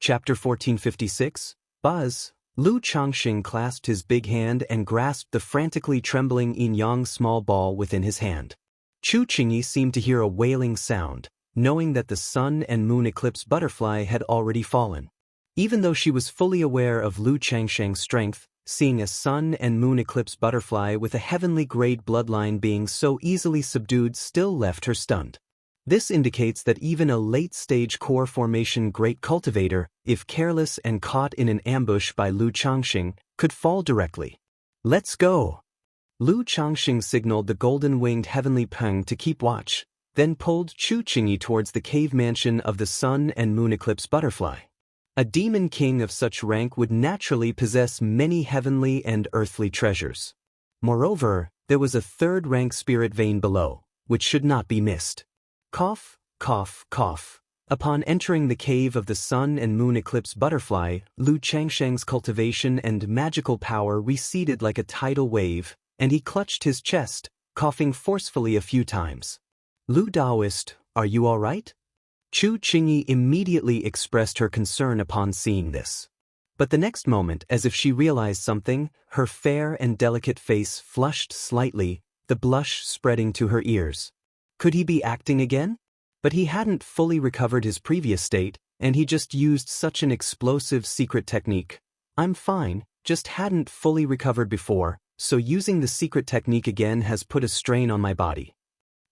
Chapter 1456, Buzz. Lu Changxing clasped his big hand and grasped the frantically trembling yin yang small ball within his hand. Chu Qingyi seemed to hear a wailing sound, knowing that the sun and moon eclipse butterfly had already fallen. Even though she was fully aware of Lu Changxing's strength, seeing a sun and moon eclipse butterfly with a heavenly grade bloodline being so easily subdued still left her stunned. This indicates that even a late-stage core formation great cultivator, if careless and caught in an ambush by Lu Changxing, could fall directly. "Let's go!" Lu Changxing signaled the golden-winged heavenly peng to keep watch, then pulled Chu Qingyi towards the cave mansion of the sun and moon eclipse butterfly. A demon king of such rank would naturally possess many heavenly and earthly treasures. Moreover, there was a third-rank spirit vein below, which should not be missed. Cough, cough, cough. Upon entering the cave of the sun and moon eclipse butterfly, Lu Changxing's cultivation and magical power receded like a tidal wave, and he clutched his chest, coughing forcefully a few times. "Lu Daoist, are you all right?" Chu Qingyi immediately expressed her concern upon seeing this. But the next moment, as if she realized something, her fair and delicate face flushed slightly, the blush spreading to her ears. Could he be acting again? But he hadn't fully recovered his previous state, and he just used such an explosive secret technique. "I'm fine, just hadn't fully recovered before, so using the secret technique again has put a strain on my body."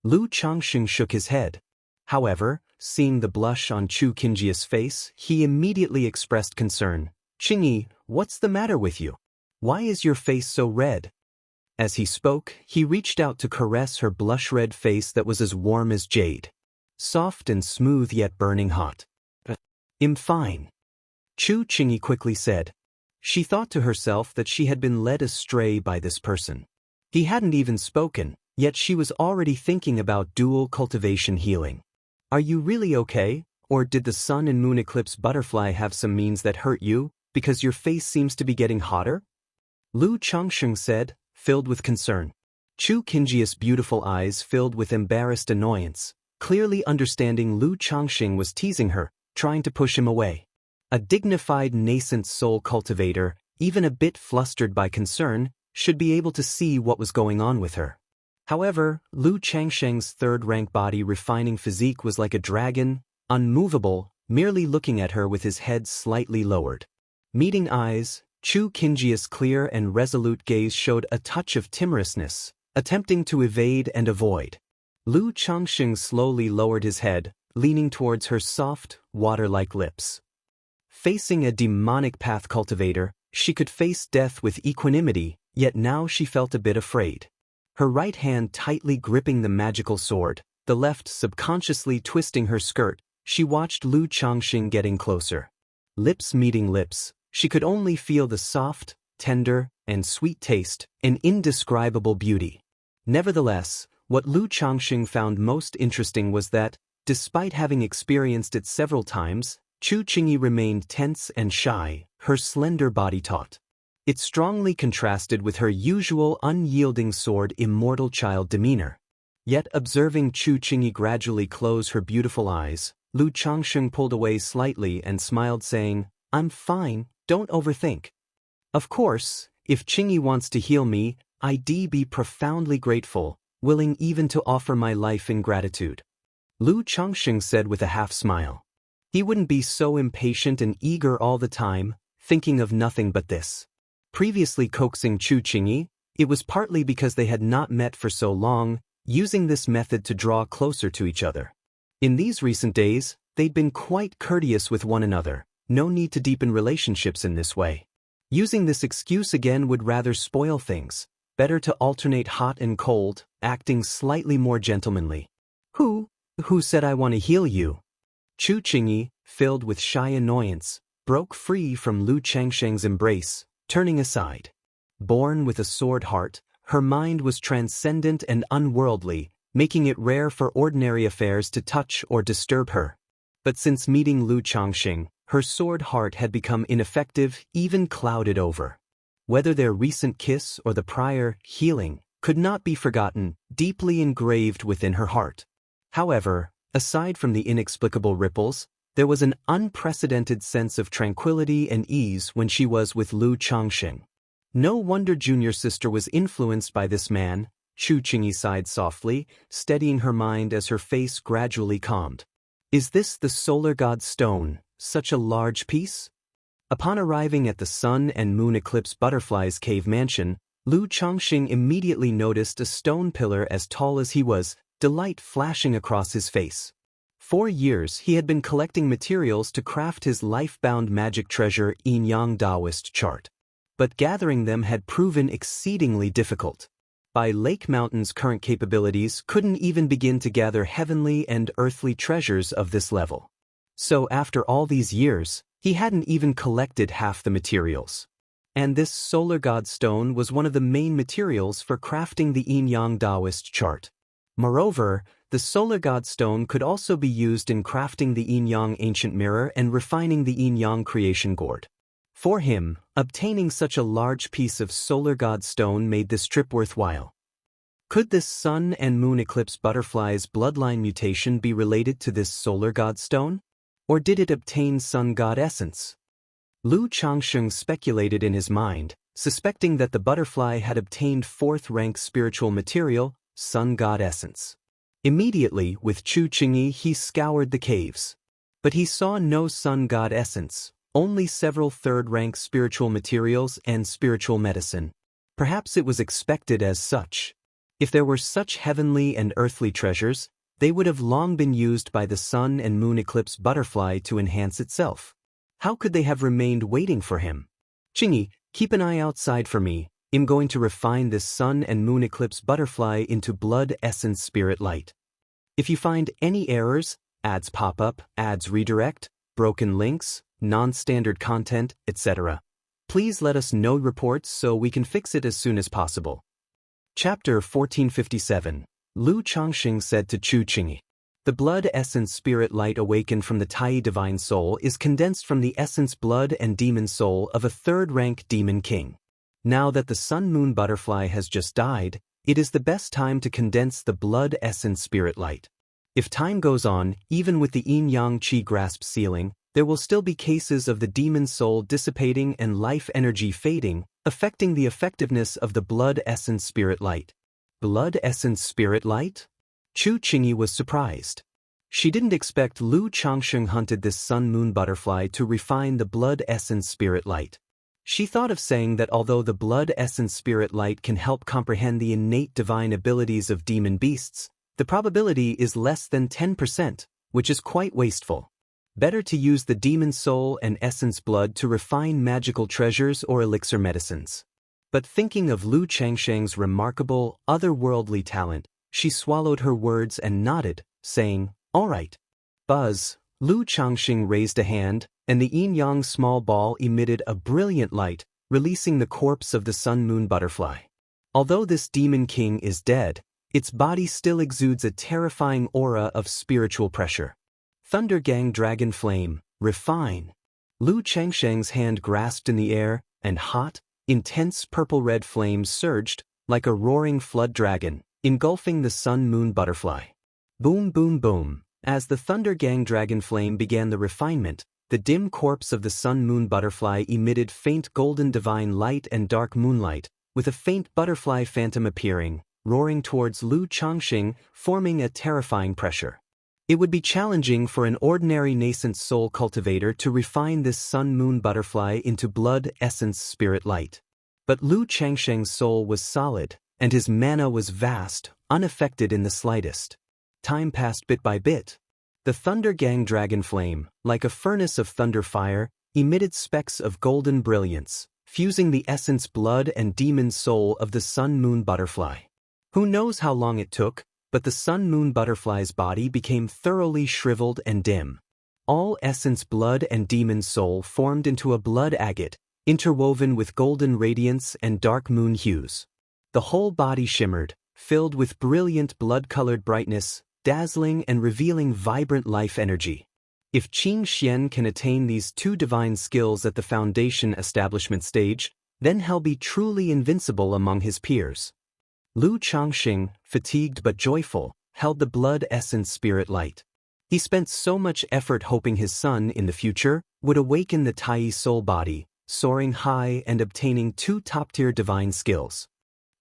Lu Changxing shook his head. However, seeing the blush on Chu Qingyi's face, he immediately expressed concern. "Qingyi, what's the matter with you? Why is your face so red?" As he spoke, he reached out to caress her blush-red face that was as warm as jade. Soft and smooth yet burning hot. "I'm fine," Chu Qingyi quickly said. She thought to herself that she had been led astray by this person. He hadn't even spoken, yet she was already thinking about dual cultivation healing. "Are you really okay, or did the sun and moon eclipse butterfly have some means that hurt you, because your face seems to be getting hotter?" Lu Changxing said, filled with concern. Chu Qingyi's beautiful eyes filled with embarrassed annoyance, clearly understanding Lu Changxing was teasing her, trying to push him away. A dignified nascent soul cultivator, even a bit flustered by concern, should be able to see what was going on with her. However, Lu Changxing's third-rank body refining physique was like a dragon, unmovable, merely looking at her with his head slightly lowered. Meeting eyes, Chu Qingyi's clear and resolute gaze showed a touch of timorousness, attempting to evade and avoid. Lu Changxing slowly lowered his head, leaning towards her soft, water-like lips. Facing a demonic path cultivator, she could face death with equanimity, yet now she felt a bit afraid. Her right hand tightly gripping the magical sword, the left subconsciously twisting her skirt, she watched Lu Changxing getting closer. Lips meeting lips, she could only feel the soft, tender, and sweet taste, an indescribable beauty. Nevertheless, what Lu Changxing found most interesting was that, despite having experienced it several times, Chu Qingyi remained tense and shy, her slender body taut. It strongly contrasted with her usual unyielding sword immortal child demeanor. Yet observing Chu Qingyi gradually close her beautiful eyes, Lu Changxing pulled away slightly and smiled saying, "I'm fine, don't overthink. Of course, if Qingyi wants to heal me, I'd be profoundly grateful, willing even to offer my life in gratitude." Lu Changxing said with a half-smile. He wouldn't be so impatient and eager all the time, thinking of nothing but this. Previously coaxing Chu Qingyi, it was partly because they had not met for so long, using this method to draw closer to each other. In these recent days, they'd been quite courteous with one another, no need to deepen relationships in this way. Using this excuse again would rather spoil things, better to alternate hot and cold, acting slightly more gentlemanly. Who said I want to heal you?" Chu Qingyi, filled with shy annoyance, broke free from Lu Changxing's embrace, turning aside. Born with a sword heart, her mind was transcendent and unworldly, making it rare for ordinary affairs to touch or disturb her. But since meeting Lu Changxing, her sword heart had become ineffective, even clouded over. Whether their recent kiss or the prior healing could not be forgotten, deeply engraved within her heart. However, aside from the inexplicable ripples, There was an unprecedented sense of tranquility and ease when she was with Lu Changxing. No wonder junior sister was influenced by this man, Chu Qingyi sighed softly, steadying her mind as her face gradually calmed. Is this the solar god stone, such a large piece? Upon arriving at the sun and moon eclipse butterfly's cave mansion, Lu Changxing immediately noticed a stone pillar as tall as he was, delight flashing across his face. For years he had been collecting materials to craft his life-bound magic treasure Yin-Yang Daoist chart. But gathering them had proven exceedingly difficult. By Lake Mountain's current capabilities couldn't even begin to gather heavenly and earthly treasures of this level. So after all these years, he hadn't even collected half the materials. And this solar god stone was one of the main materials for crafting the Yin-Yang Daoist chart. Moreover, the solar god stone could also be used in crafting the Yin-Yang ancient mirror and refining the Yin-Yang creation gourd. For him, obtaining such a large piece of solar god stone made this trip worthwhile. Could this sun and moon eclipse butterfly's bloodline mutation be related to this solar god stone? Or did it obtain sun god essence? Lu Changxing speculated in his mind, suspecting that the butterfly had obtained 4th rank spiritual material, sun god essence. Immediately, with Chu Qingyi, he scoured the caves. But he saw no sun god essence, only several 3rd rank spiritual materials and spiritual medicine. Perhaps it was expected as such. If there were such heavenly and earthly treasures, they would have long been used by the sun and moon eclipse butterfly to enhance itself. How could they have remained waiting for him? Qingyi, keep an eye outside for me. I'm going to refine this sun and moon eclipse butterfly into blood essence spirit light. If you find any errors, ads pop up, ads redirect, broken links, non-standard content, etc., please let us know reports so we can fix it as soon as possible. Chapter 1457. Lu Changxing said to Chu Qingyi, the blood essence spirit light awakened from the Tai divine soul is condensed from the essence blood and demon soul of a 3rd rank demon king. Now that the sun-moon butterfly has just died, it is the best time to condense the blood essence spirit light. If time goes on, even with the yin-yang qi grasp sealing, there will still be cases of the demon soul dissipating and life energy fading, affecting the effectiveness of the blood essence spirit light. Blood essence spirit light? Chu Qingyi was surprised. She didn't expect Lu Changxing hunted this sun-moon butterfly to refine the blood essence spirit light. She thought of saying that although the blood essence spirit light can help comprehend the innate divine abilities of demon beasts, the probability is less than 10%, which is quite wasteful. Better to use the demon soul and essence blood to refine magical treasures or elixir medicines. But thinking of Lu Changxing's remarkable, otherworldly talent, she swallowed her words and nodded, saying, all right. Buzz. Lu Changxing raised a hand, and the yin-yang small ball emitted a brilliant light, releasing the corpse of the sun-moon butterfly. Although this demon king is dead, its body still exudes a terrifying aura of spiritual pressure. Thunder Gang Dragon Flame, refine. Lu Changxing's hand grasped in the air, and hot, intense purple-red flames surged, like a roaring flood dragon, engulfing the sun-moon butterfly. Boom boom boom. As the Thunder Gang Dragon Flame began the refinement, the dim corpse of the sun-moon butterfly emitted faint golden divine light and dark moonlight, with a faint butterfly phantom appearing, roaring towards Lu Changxing, forming a terrifying pressure. It would be challenging for an ordinary nascent soul cultivator to refine this sun-moon butterfly into blood essence spirit light. But Lu Changxing's soul was solid, and his mana was vast, unaffected in the slightest. Time passed bit by bit. The Thunder Gang Dragon Flame, like a furnace of thunder fire, emitted specks of golden brilliance, fusing the essence blood and demon soul of the sun-moon butterfly. Who knows how long it took, but the sun-moon butterfly's body became thoroughly shriveled and dim. All essence blood and demon soul formed into a blood agate, interwoven with golden radiance and dark moon hues. The whole body shimmered, filled with brilliant blood-colored brightness, dazzling and revealing vibrant life energy. If Qing Xian can attain these 2 divine skills at the foundation establishment stage, then he'll be truly invincible among his peers. Lu Changxing, fatigued but joyful, held the blood essence spirit light. He spent so much effort hoping his son, in the future, would awaken the Tai soul body, soaring high and obtaining 2 top-tier divine skills.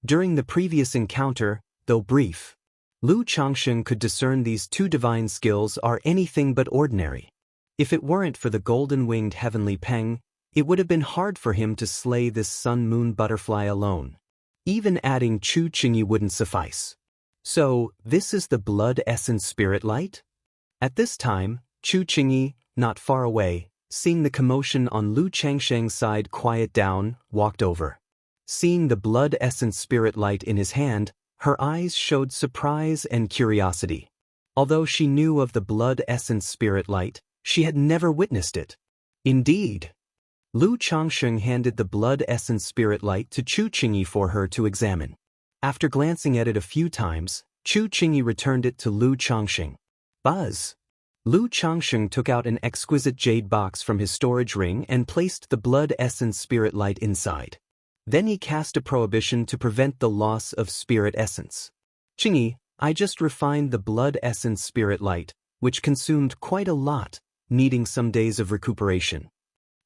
During the previous encounter, though brief, Lu Changsheng could discern these 2 divine skills are anything but ordinary. If it weren't for the golden-winged heavenly peng, it would have been hard for him to slay this sun-moon butterfly alone. Even adding Chu Qingyi wouldn't suffice. So, this is the blood essence spirit light? At this time, Chu Qingyi, not far away, seeing the commotion on Lu Changsheng's side quiet down, walked over. Seeing the blood essence spirit light in his hand, her eyes showed surprise and curiosity. Although she knew of the blood essence spirit light, she had never witnessed it. Indeed, Lu Changsheng handed the blood essence spirit light to Chu Qingyi for her to examine. After glancing at it a few times, Chu Qingyi returned it to Lu Changsheng. Buzz! Lu Changsheng took out an exquisite jade box from his storage ring and placed the blood essence spirit light inside. Then he cast a prohibition to prevent the loss of spirit essence. Qingyi, I just refined the blood essence spirit light, which consumed quite a lot, needing some days of recuperation.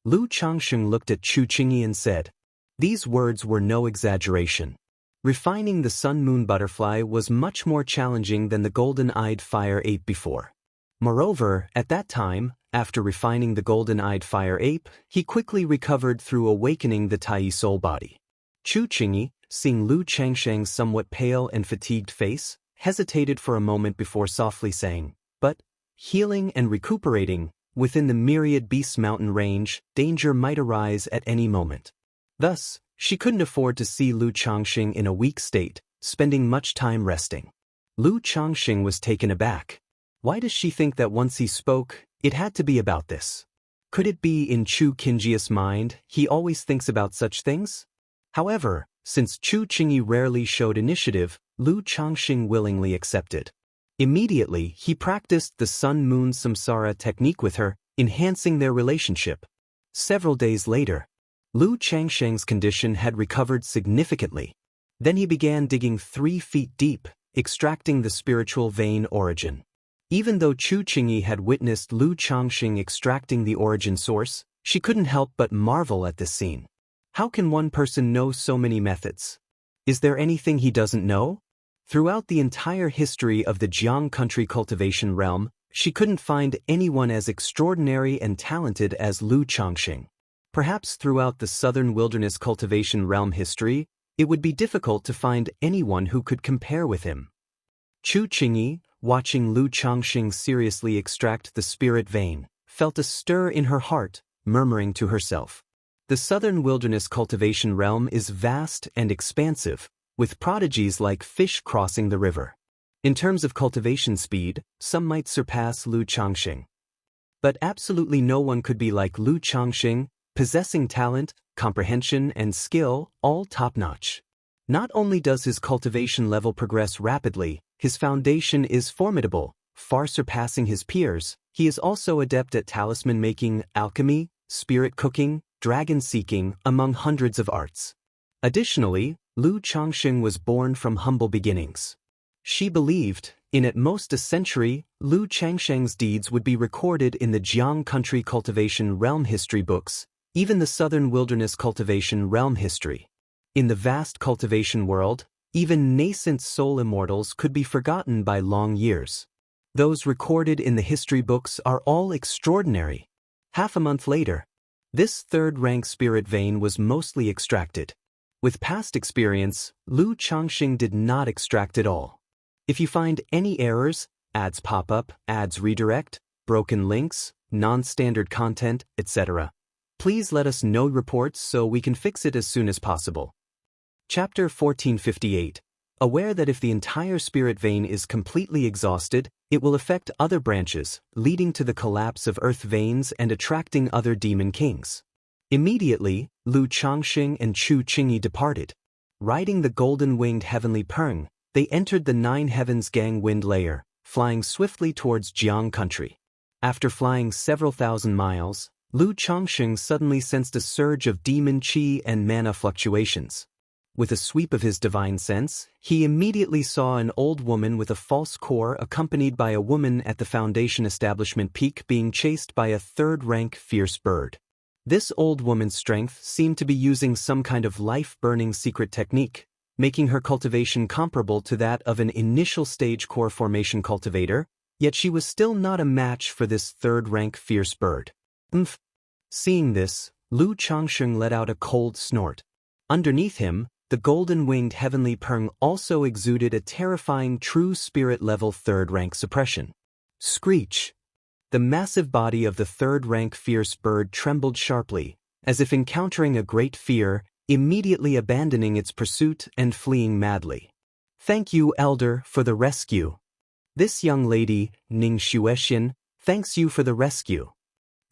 Lu Changsheng looked at Chu Qingyi and said. These words were no exaggeration. Refining the sun-moon butterfly was much more challenging than the golden-eyed fire ape before. Moreover, at that time, after refining the golden-eyed fire ape, he quickly recovered through awakening the Tai soul body. Chu Qingyi, seeing Lu Changsheng's somewhat pale and fatigued face, hesitated for a moment before softly saying, but, healing and recuperating, within the myriad beasts mountain range, danger might arise at any moment. Thus, she couldn't afford to see Lu Changsheng in a weak state, spending much time resting. Lu Changsheng was taken aback. Why does she think that once he spoke, it had to be about this? Could it be in Chu Qingyi's mind he always thinks about such things? However, since Chu Qingyi rarely showed initiative, Lu Changsheng willingly accepted. Immediately, he practiced the sun-moon samsara technique with her, enhancing their relationship. Several days later, Lu Changsheng's condition had recovered significantly. Then he began digging 3 feet deep, extracting the spiritual vein origin. Even though Chu Qingyi had witnessed Lu Changsheng extracting the origin source, she couldn't help but marvel at this scene. How can one person know so many methods? Is there anything he doesn't know? Throughout the entire history of the Jiang country cultivation realm, she couldn't find anyone as extraordinary and talented as Lu Changsheng. Perhaps throughout the southern wilderness cultivation realm history, it would be difficult to find anyone who could compare with him. Chu Qingyi, watching Lu Changsheng seriously extract the spirit vein, felt a stir in her heart, murmuring to herself. The southern wilderness cultivation realm is vast and expansive, with prodigies like fish crossing the river. In terms of cultivation speed, some might surpass Lu Changsheng. But absolutely no one could be like Lu Changsheng, possessing talent, comprehension, and skill, all top-notch. Not only does his cultivation level progress rapidly, his foundation is formidable, far surpassing his peers. He is also adept at talisman making, alchemy, spirit cooking, dragon seeking, among hundreds of arts. Additionally, Lu Changsheng was born from humble beginnings. She believed, in at most a century, Lu Changsheng's deeds would be recorded in the Jiang country cultivation realm history books, even the southern wilderness cultivation realm history. In the vast cultivation world, even nascent soul immortals could be forgotten by long years. Those recorded in the history books are all extraordinary. Half a month later, this third-rank spirit vein was mostly extracted. With past experience, Lu Changsheng did not extract it all. If you find any errors, ads pop up, ads redirect, broken links, non-standard content, etc., please let us know reports so we can fix it as soon as possible. Chapter 1458. Aware that if the entire spirit vein is completely exhausted, it will affect other branches, leading to the collapse of earth veins and attracting other demon kings. Immediately, Lu Changsheng and Chu Qingyi departed. Riding the golden-winged heavenly peng, they entered the 9 heavens gang wind layer, flying swiftly towards Jiang country. After flying several thousand miles, Lu Changsheng suddenly sensed a surge of demon qi and mana fluctuations. With a sweep of his divine sense, he immediately saw an old woman with a false core accompanied by a woman at the Foundation establishment peak being chased by a third-rank fierce bird. This old woman's strength seemed to be using some kind of life-burning secret technique, making her cultivation comparable to that of an initial stage core formation cultivator, yet she was still not a match for this third-rank fierce bird. Seeing this, Lu Changsheng let out a cold snort. Underneath him, the golden-winged heavenly Peng also exuded a terrifying true spirit-level third-rank suppression. Screech! The massive body of the third-rank fierce bird trembled sharply, as if encountering a great fear, immediately abandoning its pursuit and fleeing madly. Thank you, Elder, for the rescue. This young lady, Ning Xuexian, thanks you for the rescue.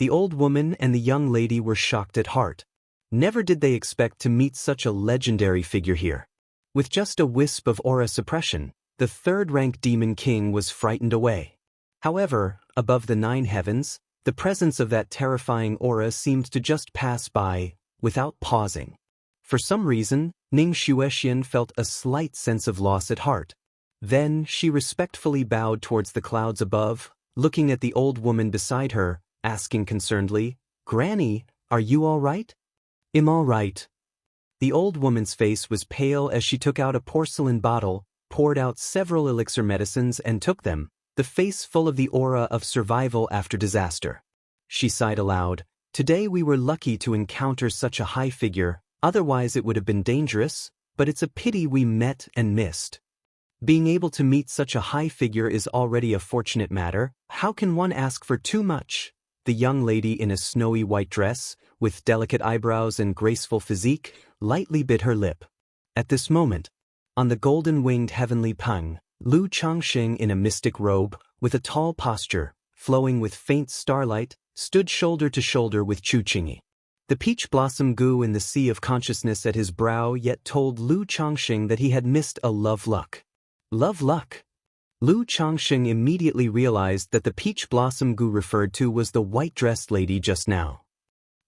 The old woman and the young lady were shocked at heart. Never did they expect to meet such a legendary figure here. With just a wisp of aura suppression, the third-rank demon king was frightened away. However, above the 9 heavens, the presence of that terrifying aura seemed to just pass by, without pausing. For some reason, Ning Xuexian felt a slight sense of loss at heart. Then she respectfully bowed towards the clouds above, looking at the old woman beside her, asking concernedly, "Granny, are you all right?" "I'm all right." The old woman's face was pale as she took out a porcelain bottle, poured out several elixir medicines and took them, the face full of the aura of survival after disaster. She sighed aloud. "Today we were lucky to encounter such a high figure, otherwise it would have been dangerous, but it's a pity we met and missed." Being able to meet such a high figure is already a fortunate matter. How can one ask for too much? The young lady in a snowy white dress, with delicate eyebrows and graceful physique, lightly bit her lip. At this moment, on the golden-winged heavenly Peng, Lu Changsheng in a mystic robe, with a tall posture, flowing with faint starlight, stood shoulder to shoulder with Chu Qingyi. The peach blossom goo in the sea of consciousness at his brow yet told Lu Changsheng that he had missed a love luck. Love luck? Lu Changsheng immediately realized that the peach blossom goo referred to was the white-dressed lady just now.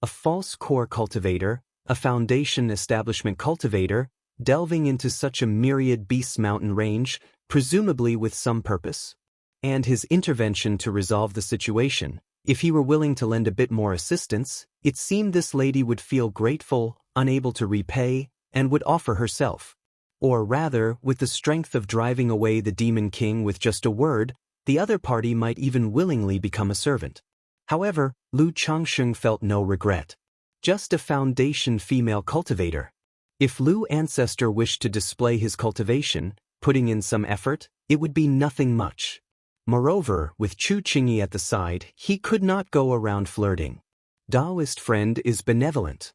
A false core cultivator, a foundation establishment cultivator, delving into such a myriad beasts mountain range, presumably with some purpose. And his intervention to resolve the situation, if he were willing to lend a bit more assistance, it seemed this lady would feel grateful, unable to repay, and would offer herself. Or rather, with the strength of driving away the demon king with just a word, the other party might even willingly become a servant. However, Lu Changsheng felt no regret. Just a foundation female cultivator. If Lu Ancestor wished to display his cultivation, putting in some effort, it would be nothing much. Moreover, with Chu Qingyi at the side, he could not go around flirting. Daoist friend is benevolent.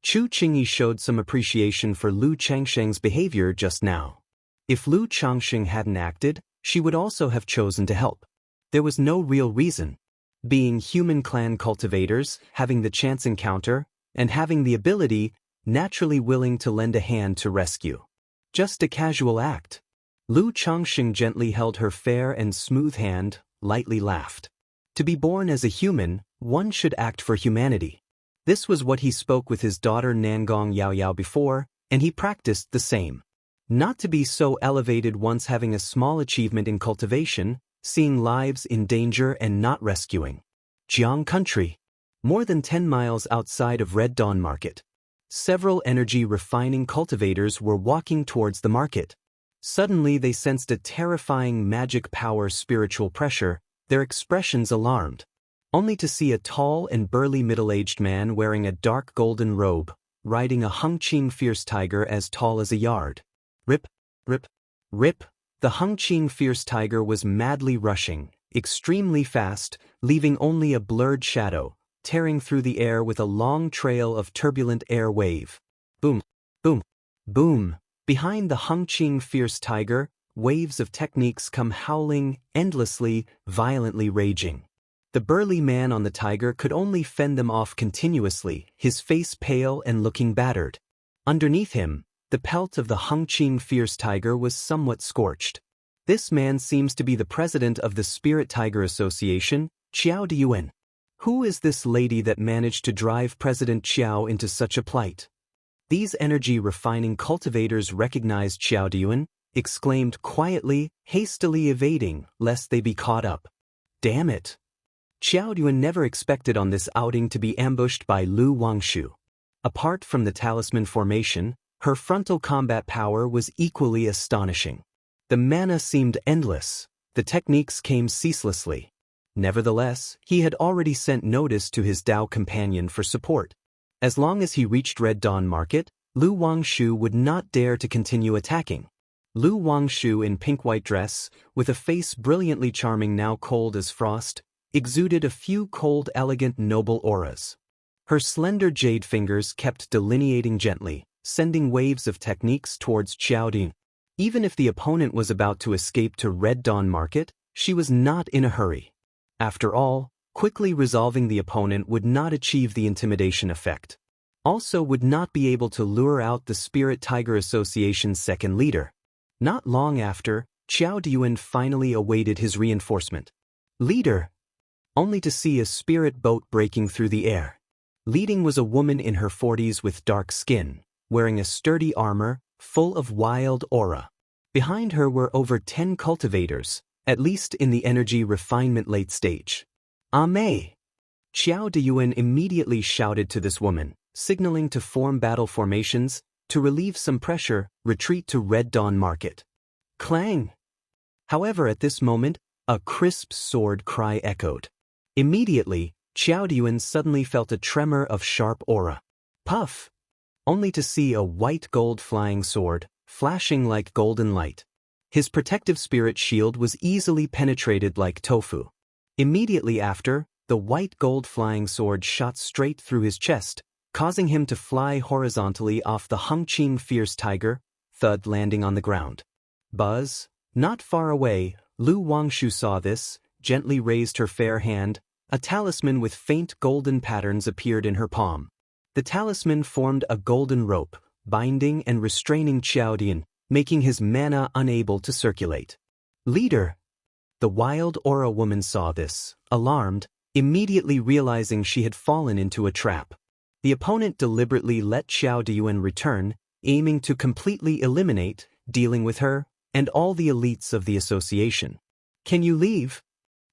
Chu Qingyi showed some appreciation for Lu Changsheng's behavior just now. If Lu Changsheng hadn't acted, she would also have chosen to help. There was no real reason. Being human clan cultivators, having the chance encounter, and having the ability, naturally willing to lend a hand to rescue. Just a casual act. Lu Changsheng gently held her fair and smooth hand, lightly laughed. To be born as a human, one should act for humanity. This was what he spoke with his daughter Nangong Yaoyao before, and he practiced the same. Not to be so elevated once having a small achievement in cultivation, seeing lives in danger and not rescuing. Jiang Country. More than 10 miles outside of Red Dawn Market. Several energy refining cultivators were walking towards the market. Suddenly they sensed a terrifying magic power spiritual pressure, their expressions alarmed. Only to see a tall and burly middle-aged man wearing a dark golden robe, riding a Hengqing fierce tiger as tall as a yard. Rip, rip, rip. The Hengqing fierce tiger was madly rushing, extremely fast, leaving only a blurred shadow, tearing through the air with a long trail of turbulent air wave. Boom, boom, boom. Behind the Hengqing fierce tiger, waves of techniques come howling, endlessly, violently raging. The burly man on the tiger could only fend them off continuously, his face pale and looking battered. Underneath him, the pelt of the Hengqing fierce tiger was somewhat scorched. This man seems to be the president of the Spirit Tiger Association, Qiao Diyuan. Who is this lady that managed to drive President Qiao into such a plight? These energy-refining cultivators recognized Xiao Diyun, exclaimed quietly, hastily evading, lest they be caught up. Damn it! Xiao Diyun never expected on this outing to be ambushed by Lu Wangshu. Apart from the talisman formation, her frontal combat power was equally astonishing. The mana seemed endless, the techniques came ceaselessly. Nevertheless, he had already sent notice to his Dao companion for support. As long as he reached Red Dawn Market, Lu Wangshu would not dare to continue attacking. Lu Wangshu in pink-white dress, with a face brilliantly charming now cold as frost, exuded a few cold, elegant, noble auras. Her slender jade fingers kept delineating gently, sending waves of techniques towards Xiao Diyun. Even if the opponent was about to escape to Red Dawn Market, she was not in a hurry. After all, quickly resolving the opponent would not achieve the intimidation effect. Also would not be able to lure out the Spirit Tiger Association's second leader. Not long after, Xiao Diyun finally awaited his reinforcement. Leader! Only to see a spirit boat breaking through the air. Leading was a woman in her 40s with dark skin, wearing a sturdy armor, full of wild aura. Behind her were over 10 cultivators, at least in the energy refinement late stage. Ame! Xiao Diyun immediately shouted to this woman, signaling to form battle formations, to relieve some pressure, retreat to Red Dawn Market. Clang! However, at this moment, a crisp sword cry echoed. Immediately, Xiao Diyun suddenly felt a tremor of sharp aura. Puff! Only to see a white-gold flying sword, flashing like golden light. His protective spirit shield was easily penetrated like tofu. Immediately after, the white-gold flying sword shot straight through his chest, causing him to fly horizontally off the Hengqing fierce tiger, thud landing on the ground. Buzz! Not far away, Lu Wangshu saw this, gently raised her fair hand. A talisman with faint golden patterns appeared in her palm. The talisman formed a golden rope, binding and restraining Xiao Diyun, making his mana unable to circulate. Leader! The wild aura woman saw this, alarmed, immediately realizing she had fallen into a trap. The opponent deliberately let Xiao Diyun return, aiming to completely eliminate, dealing with her, and all the elites of the association. Can you leave?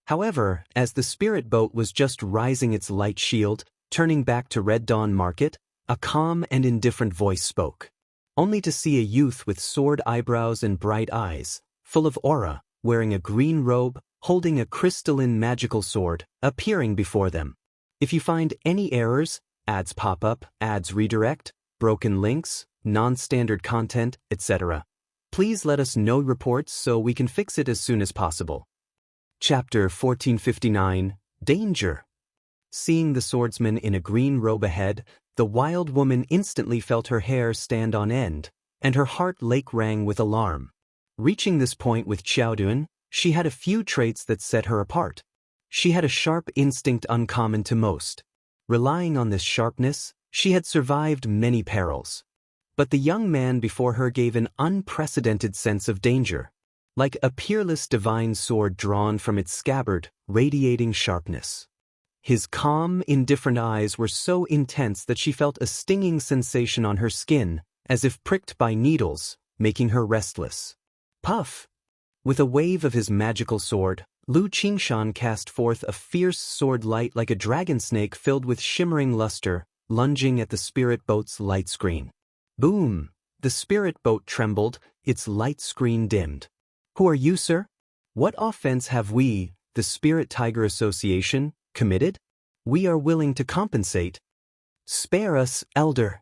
However, as the spirit boat was just rising its light shield, turning back to Red Dawn Market, a calm and indifferent voice spoke. Only to see a youth with sword eyebrows and bright eyes, full of aura, wearing a green robe, holding a crystalline magical sword, appearing before them. If you find any errors, ads pop up, ads redirect, broken links, non-standard content, etc., please let us know reports so we can fix it as soon as possible. Chapter 1459, Danger. Seeing the swordsman in a green robe ahead, the wild woman instantly felt her hair stand on end, and her heart rang with alarm. Reaching this point with Xiao Diyun, she had a few traits that set her apart. She had a sharp instinct uncommon to most. Relying on this sharpness, she had survived many perils. But the young man before her gave an unprecedented sense of danger. Like a peerless divine sword drawn from its scabbard, radiating sharpness. His calm, indifferent eyes were so intense that she felt a stinging sensation on her skin, as if pricked by needles, making her restless. Puff! With a wave of his magical sword, Lu Qingshan cast forth a fierce sword light like a dragon snake filled with shimmering luster, lunging at the spirit boat's light screen. Boom! The spirit boat trembled, its light screen dimmed. Who are you, sir? What offense have we, the Spirit Tiger Association, committed? We are willing to compensate. Spare us, elder.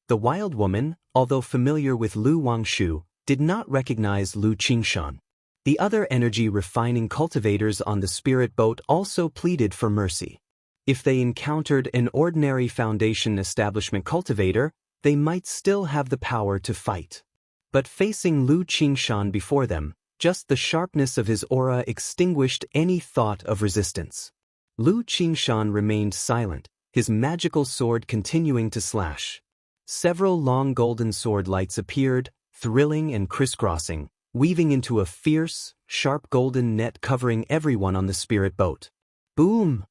The wild woman, although familiar with Lu Wangshu, did not recognize Lu Qingshan. The other energy-refining cultivators on the spirit boat also pleaded for mercy. If they encountered an ordinary Foundation establishment cultivator, they might still have the power to fight. But facing Lu Qingshan before them, just the sharpness of his aura extinguished any thought of resistance. Lu Qingshan remained silent, his magical sword continuing to slash. Several long golden sword lights appeared, thrilling and crisscrossing, weaving into a fierce, sharp golden net covering everyone on the spirit boat. Boom!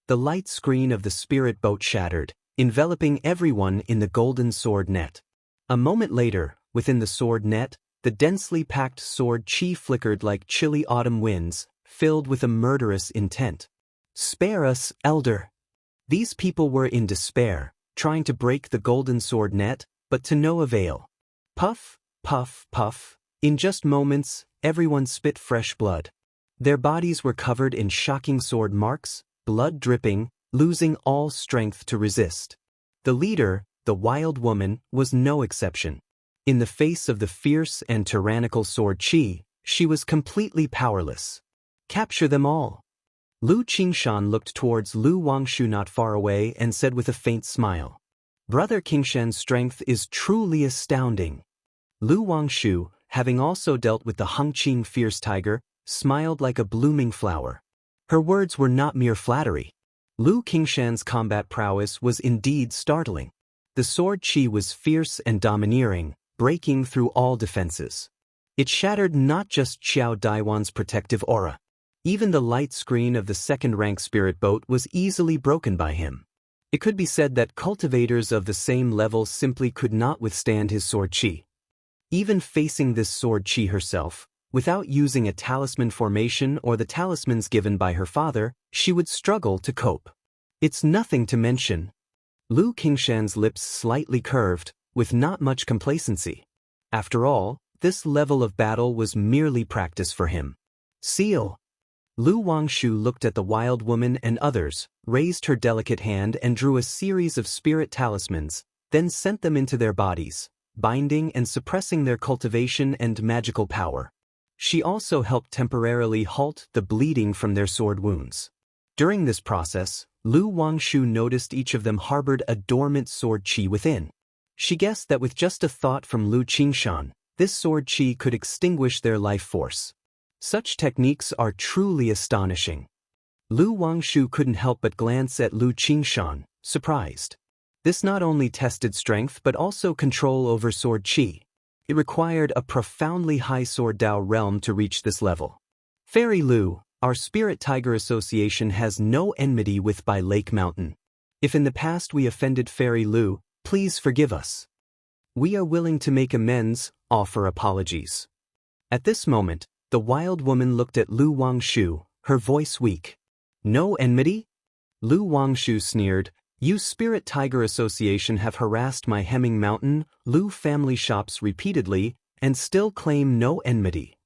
The light screen of the spirit boat shattered, enveloping everyone in the golden sword net. A moment later, within the sword net, the densely packed sword chi flickered like chilly autumn winds, filled with a murderous intent. "Spare us, elder!" These people were in despair, trying to break the golden sword net, but to no avail. Puff, puff, puff. In just moments, everyone spit fresh blood. Their bodies were covered in shocking sword marks, blood dripping, losing all strength to resist. The leader, the wild woman, was no exception. In the face of the fierce and tyrannical sword chi, she was completely powerless. "Capture them all." Lu Qingshan looked towards Lu Wangshu not far away and said with a faint smile, "Brother Qingshan's strength is truly astounding." Lu Wangshu, having also dealt with the Hengqing fierce tiger, smiled like a blooming flower. Her words were not mere flattery. Lu Qingshan's combat prowess was indeed startling. The sword chi was fierce and domineering, breaking through all defenses. It shattered not just Xiao Daiwan's protective aura. Even the light screen of the second-rank spirit boat was easily broken by him. It could be said that cultivators of the same level simply could not withstand his sword chi. Even facing this sword chi herself, without using a talisman formation or the talismans given by her father, she would struggle to cope. It's nothing to mention. Lu Qingshan's lips slightly curved, with not much complacency. After all, this level of battle was merely practice for him. "Seal." Lu Wangshu looked at the wild woman and others, raised her delicate hand and drew a series of spirit talismans, then sent them into their bodies, binding and suppressing their cultivation and magical power. She also helped temporarily halt the bleeding from their sword wounds. During this process, Lu Wangshu noticed each of them harbored a dormant sword chi within. She guessed that with just a thought from Lu Qingshan, this sword chi could extinguish their life force. Such techniques are truly astonishing. Lu Wangshu couldn't help but glance at Lu Qingshan, surprised. This not only tested strength but also control over sword chi. It required a profoundly high sword Dao realm to reach this level. "Fairy Lu, our Spirit Tiger Association has no enmity with by Lake Mountain. If in the past we offended Fairy Lu, please forgive us. We are willing to make amends, offer apologies." At this moment, the wild woman looked at Lu Wangshu, her voice weak. "No enmity?" Lu Wangshu sneered, "You Spirit Tiger Association have harassed my Hemming Mountain, Lu family shops repeatedly, and still claim no enmity.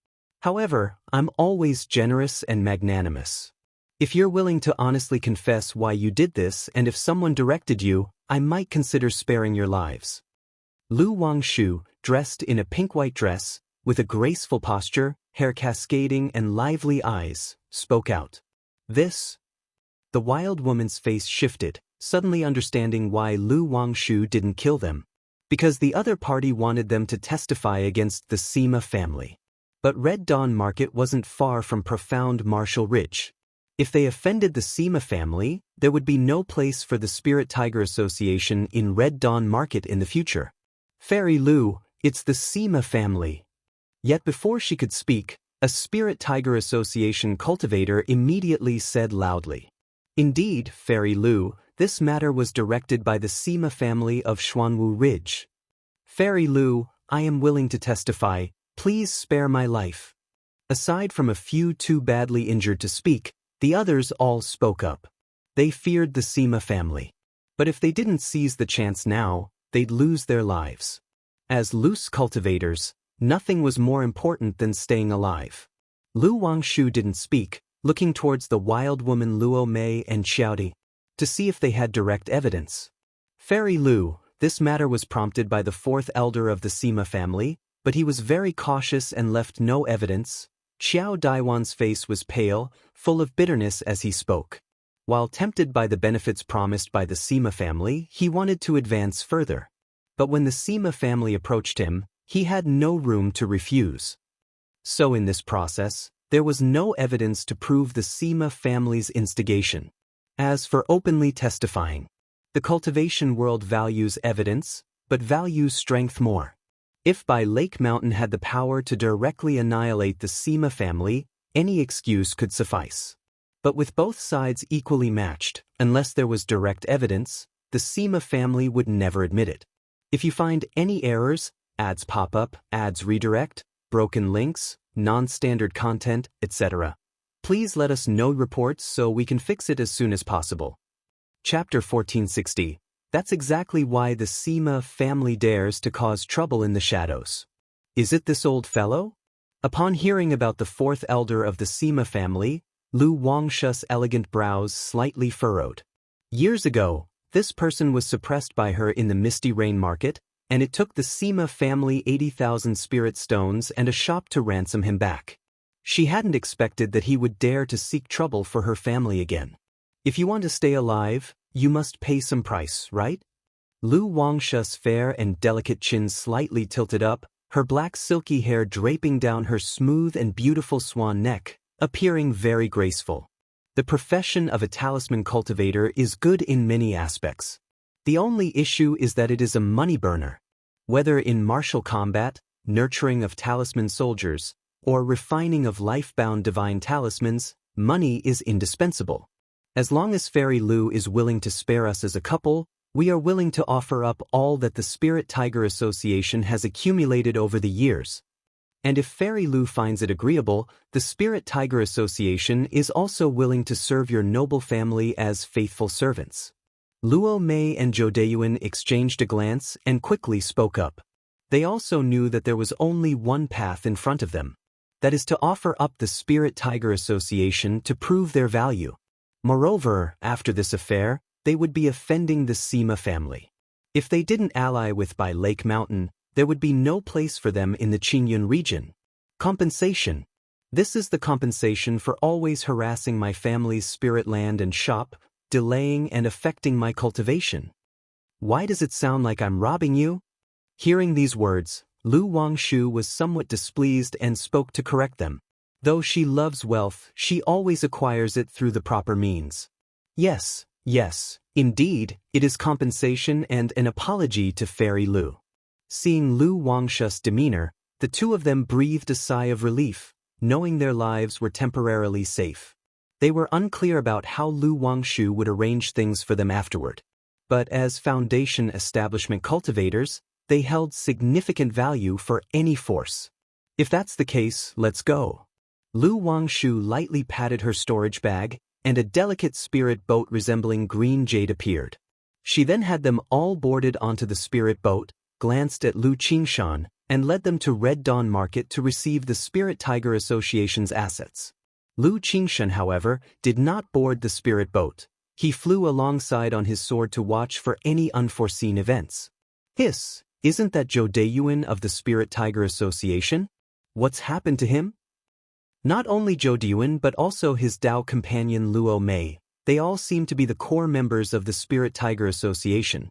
However, I'm always generous and magnanimous. If you're willing to honestly confess why you did this and if someone directed you, I might consider sparing your lives." Lu Wangshu, dressed in a pink-white dress, with a graceful posture, hair cascading and lively eyes, spoke out. "This?" The wild woman's face shifted, suddenly understanding why Lu Wangshu didn't kill them. Because the other party wanted them to testify against the Sima family. But Red Dawn Market wasn't far from profound martial ridge. If they offended the Sima family, there would be no place for the Spirit Tiger Association in Red Dawn Market in the future. "Fairy Lu, it's the Sima family." Yet before she could speak, a Spirit Tiger Association cultivator immediately said loudly, "Indeed, Fairy Lu, this matter was directed by the Sima family of Xuanwu Ridge. Fairy Lu, I am willing to testify, please spare my life." Aside from a few too badly injured to speak, the others all spoke up. They feared the Sima family. But if they didn't seize the chance now, they'd lose their lives. As loose cultivators, nothing was more important than staying alive. Lu Wangshu didn't speak, looking towards the wild woman Luo Mei and Xiaodi, to see if they had direct evidence. "Fairy Lu, this matter was prompted by the fourth elder of the Sima family, but he was very cautious and left no evidence." Xiao Daiwan's face was pale, full of bitterness as he spoke. While tempted by the benefits promised by the Sima family, he wanted to advance further. But when the Sima family approached him, he had no room to refuse. So in this process, there was no evidence to prove the Sima family's instigation. As for openly testifying, the cultivation world values evidence, but values strength more. If by Lake Mountain had the power to directly annihilate the Sima family, any excuse could suffice. But with both sides equally matched, unless there was direct evidence, the Sima family would never admit it. If you find any errors, ads pop up, ads redirect, broken links, non-standard content, etc., please let us know reports so we can fix it as soon as possible. Chapter 1460. That's exactly why the Sima family dares to cause trouble in the shadows. Is it this old fellow? Upon hearing about the fourth elder of the Sima family, Lu Wangshu's elegant brows slightly furrowed. Years ago, this person was suppressed by her in the Misty Rain market, and it took the Sima family 80,000 spirit stones and a shop to ransom him back. She hadn't expected that he would dare to seek trouble for her family again. If you want to stay alive, you must pay some price, right? Lu Wangshu's fair and delicate chin slightly tilted up, her black silky hair draping down her smooth and beautiful swan neck, appearing very graceful. The profession of a talisman cultivator is good in many aspects. The only issue is that it is a money burner. Whether in martial combat, nurturing of talisman soldiers, or refining of life-bound divine talismans, money is indispensable. As long as Fairy Lu is willing to spare us as a couple, we are willing to offer up all that the Spirit Tiger Association has accumulated over the years. And if Fairy Lu finds it agreeable, the Spirit Tiger Association is also willing to serve your noble family as faithful servants. Luo Mei and Zhou Deiyuan exchanged a glance and quickly spoke up. They also knew that there was only one path in front of them. That is to offer up the Spirit Tiger Association to prove their value. Moreover, after this affair, they would be offending the Sima family. If they didn't ally with by Lake Mountain, there would be no place for them in the Qingyun region. Compensation. This is the compensation for always harassing my family's spirit land and shop, delaying and affecting my cultivation. Why does it sound like I'm robbing you? Hearing these words, Lu Wangshu was somewhat displeased and spoke to correct them. Though she loves wealth, she always acquires it through the proper means. Yes, indeed, it is compensation and an apology to Fairy Lu. Seeing Lu Wangshu's demeanor, the two of them breathed a sigh of relief, knowing their lives were temporarily safe. They were unclear about how Lu Wangshu would arrange things for them afterward. But as Foundation establishment cultivators, they held significant value for any force. If that's the case, let's go. Lu Wangshu lightly patted her storage bag, and a delicate spirit boat resembling green jade appeared. She then had them all boarded onto the spirit boat, glanced at Lu Qingshan, and led them to Red Dawn Market to receive the Spirit Tiger Association's assets. Lu Qingshan, however, did not board the spirit boat. He flew alongside on his sword to watch for any unforeseen events. Hiss, isn't that Zhou Deiyuan of the Spirit Tiger Association? What's happened to him? Not only Zhou Deiyuan but also his Dao companion Luo Mei, they all seem to be the core members of the Spirit Tiger Association.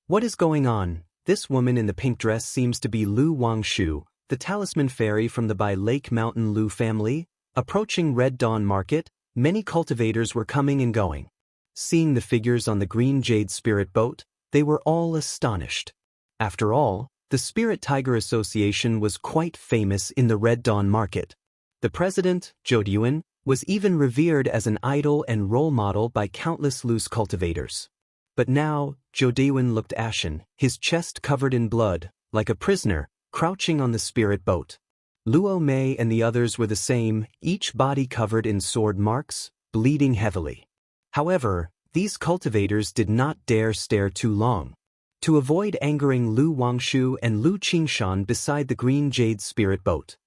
What is going on? This woman in the pink dress seems to be Lu Wangshu, the talisman fairy from the by Lake Mountain Lu family. Approaching Red Dawn Market, many cultivators were coming and going. Seeing the figures on the green jade spirit boat, they were all astonished. After all, the Spirit Tiger Association was quite famous in the Red Dawn Market. The president, Zhou Deiyuan, was even revered as an idol and role model by countless loose cultivators. But now, Zhou Deiyuan looked ashen, his chest covered in blood, like a prisoner, crouching on the spirit boat. Luo Mei and the others were the same, each body covered in sword marks, bleeding heavily. However, these cultivators did not dare stare too long. To avoid angering Lu Wangshu and Lu Qingshan beside the green jade spirit boat.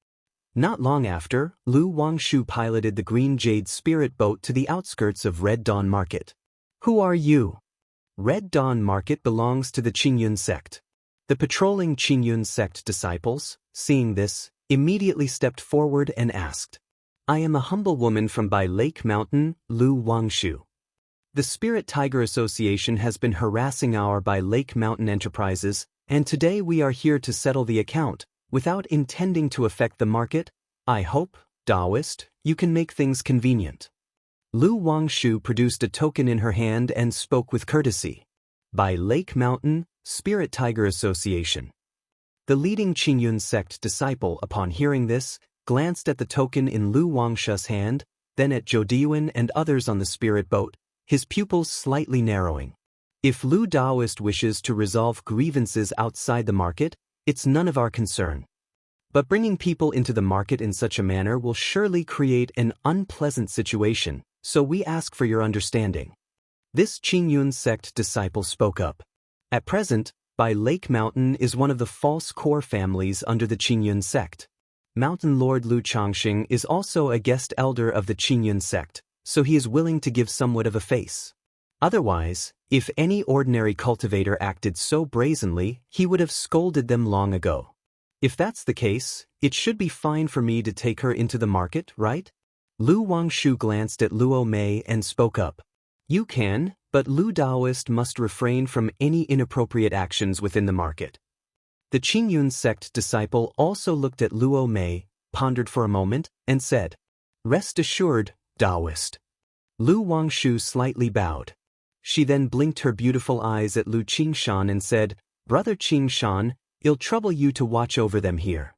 Not long after, Lu Wangshu piloted the green jade spirit boat to the outskirts of Red Dawn Market. Who are you? Red Dawn Market belongs to the Qingyun sect. The patrolling Qingyun sect disciples, seeing this, immediately stepped forward and asked, I am a humble woman from by Lake Mountain, Lu Wangshu. The Spirit Tiger Association has been harassing our by Lake Mountain enterprises, and today we are here to settle the account, without intending to affect the market. I hope, Daoist, you can make things convenient. Lu Wangshu produced a token in her hand and spoke with courtesy. By Lake Mountain, Spirit Tiger Association. The leading Qingyun sect disciple, upon hearing this, glanced at the token in Lu Wangshu's hand, then at Zhou Deiyuan and others on the spirit boat, his pupils slightly narrowing. If Lu Daoist wishes to resolve grievances outside the market, it's none of our concern. But bringing people into the market in such a manner will surely create an unpleasant situation, so we ask for your understanding. This Qingyun sect disciple spoke up. At present, Bai Lake Mountain is one of the false core families under the Qingyun sect. Mountain Lord Lu Changxing is also a guest elder of the Qingyun sect, so he is willing to give somewhat of a face. Otherwise, if any ordinary cultivator acted so brazenly, he would have scolded them long ago. If that's the case, it should be fine for me to take her into the market, right? Lu Wangshu glanced at Luo Mei and spoke up. You can, but Lu Daoist must refrain from any inappropriate actions within the market. The Qingyun sect disciple also looked at Luo Mei, pondered for a moment, and said, Rest assured, Daoist. Lu Wangshu slightly bowed. She then blinked her beautiful eyes at Lu Qingshan and said, Brother Qingshan, it'll trouble you to watch over them here.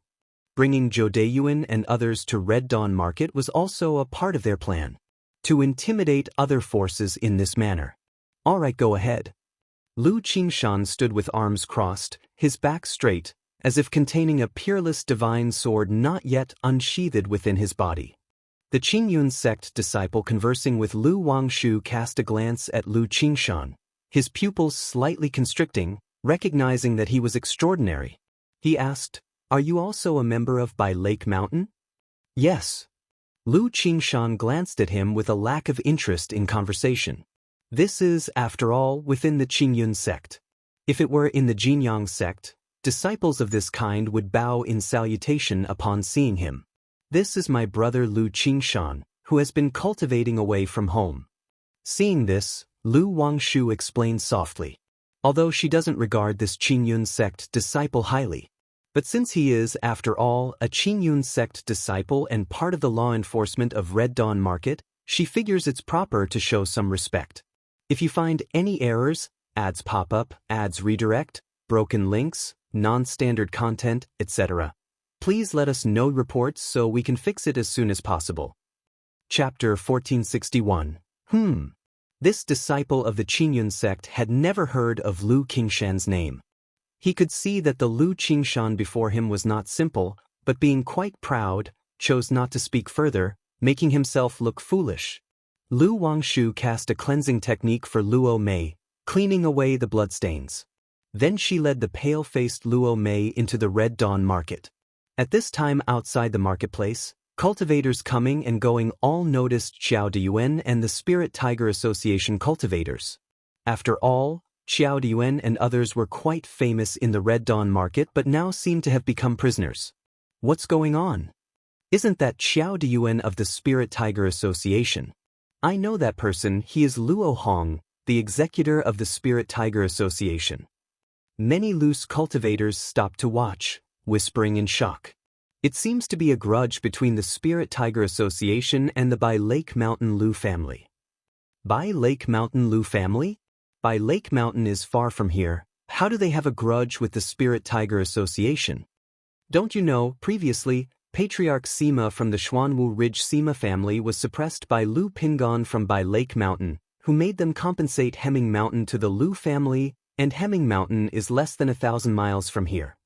Bringing Zhou Deiyuan and others to Red Dawn Market was also a part of their plan. To intimidate other forces in this manner. All right, go ahead. Lu Qingshan stood with arms crossed, his back straight, as if containing a peerless divine sword not yet unsheathed within his body. The Qingyun sect disciple conversing with Lu Wangshu cast a glance at Lu Qingshan, his pupils slightly constricting, recognizing that he was extraordinary. He asked, Are you also a member of Bai Lake Mountain? Yes. Lu Qingshan glanced at him with a lack of interest in conversation. This is, after all, within the Qingyun sect. If it were in the Jinyang sect, disciples of this kind would bow in salutation upon seeing him. This is my brother Lu Qingshan, who has been cultivating away from home. Seeing this, Lu Wangshu explained softly. Although she doesn't regard this Qingyun sect disciple highly. But since he is, after all, a Qingyun sect disciple and part of the law enforcement of Red Dawn Market, she figures it's proper to show some respect. If you find any errors, ads pop up, ads redirect, broken links, non-standard content, etc., please let us know reports so we can fix it as soon as possible. Chapter 1461. This disciple of the Qingyun sect had never heard of Lu Qingshan's name. He could see that the Lu Qingshan before him was not simple, but being quite proud, chose not to speak further, making himself look foolish. Lu Wangshu cast a cleansing technique for Luo Mei, cleaning away the bloodstains. Then she led the pale-faced Luo Mei into the Red Dawn Market. At this time outside the marketplace, cultivators coming and going all noticed Xiao Diyuan and the Spirit Tiger Association cultivators. After all, Xiao Diyuan and others were quite famous in the Red Dawn Market but now seem to have become prisoners. What's going on? Isn't that Xiao Diyuan of the Spirit Tiger Association? I know that person, he is Luo Hong, the executor of the Spirit Tiger Association. Many loose cultivators stopped to watch, whispering in shock. It seems to be a grudge between the Spirit Tiger Association and the Bai Lake Mountain Lu family. Bai Lake Mountain Lu family? Bai Lake Mountain is far from here. How do they have a grudge with the Spirit Tiger Association? Don't you know, previously, Patriarch Sima from the Xuanwu Ridge Sima family was suppressed by Lu Pingon from Bai Lake Mountain, who made them compensate Hemming Mountain to the Lu family, and Hemming Mountain is less than 1,000 miles from here.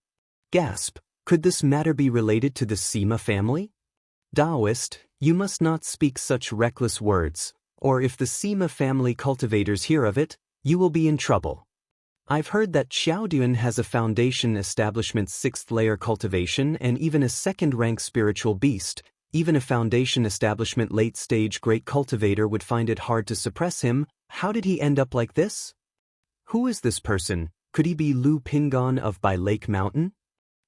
Gasp. Could this matter be related to the Sima family? Daoist, you must not speak such reckless words, or if the Sima family cultivators hear of it, you will be in trouble. I've heard that Xiaodian has a foundation establishment 6th layer cultivation and even a 2nd rank spiritual beast. Even a foundation establishment late stage great cultivator would find it hard to suppress him. How did he end up like this? Who is this person? Could he be Lu Pingon of Bai Lake Mountain?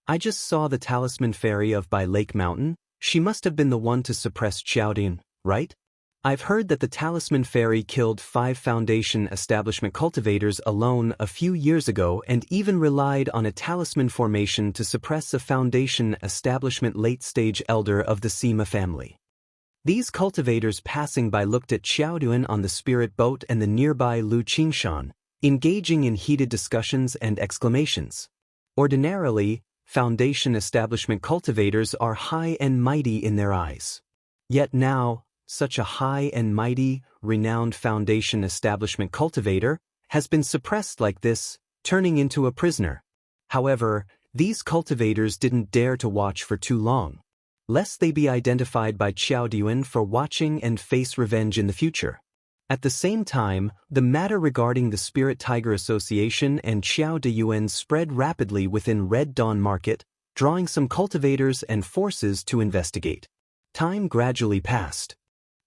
I just saw the talisman fairy of Bai Lake Mountain. She must have been the one to suppress Xiaodian, right? I've heard that the talisman fairy killed 5 foundation establishment cultivators alone a few years ago and even relied on a talisman formation to suppress a foundation establishment late-stage elder of the Sima family. These cultivators passing by looked at Xiaodian on the spirit boat and the nearby Lu Qingshan, engaging in heated discussions and exclamations. Ordinarily, foundation establishment cultivators are high and mighty in their eyes. Yet now, such a high and mighty, renowned foundation establishment cultivator has been suppressed like this, turning into a prisoner. However, these cultivators didn't dare to watch for too long, lest they be identified by Xiao Diyuan for watching and face revenge in the future. At the same time, the matter regarding the Spirit Tiger Association and Xiao Diyuan spread rapidly within Red Dawn Market, drawing some cultivators and forces to investigate. Time gradually passed.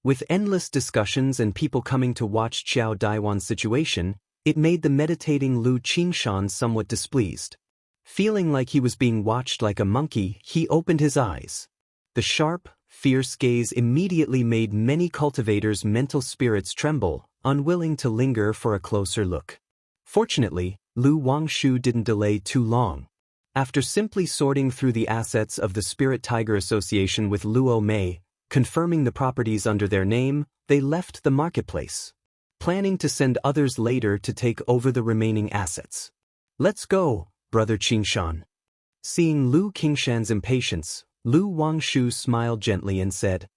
With endless discussions and people coming to watch Xiao Daiwan's situation, it made the meditating Lu Qingshan somewhat displeased. Feeling like he was being watched like a monkey, he opened his eyes. The sharp, fierce gaze immediately made many cultivators' mental spirits tremble, unwilling to linger for a closer look. Fortunately, Lu Wangshu didn't delay too long. After simply sorting through the assets of the Spirit Tiger Association with Luo Mei, confirming the properties under their name, they left the marketplace, planning to send others later to take over the remaining assets. "Let's go, Brother Qingshan." Seeing Lu Qingshan's impatience, Lu Wangshu smiled gently and said,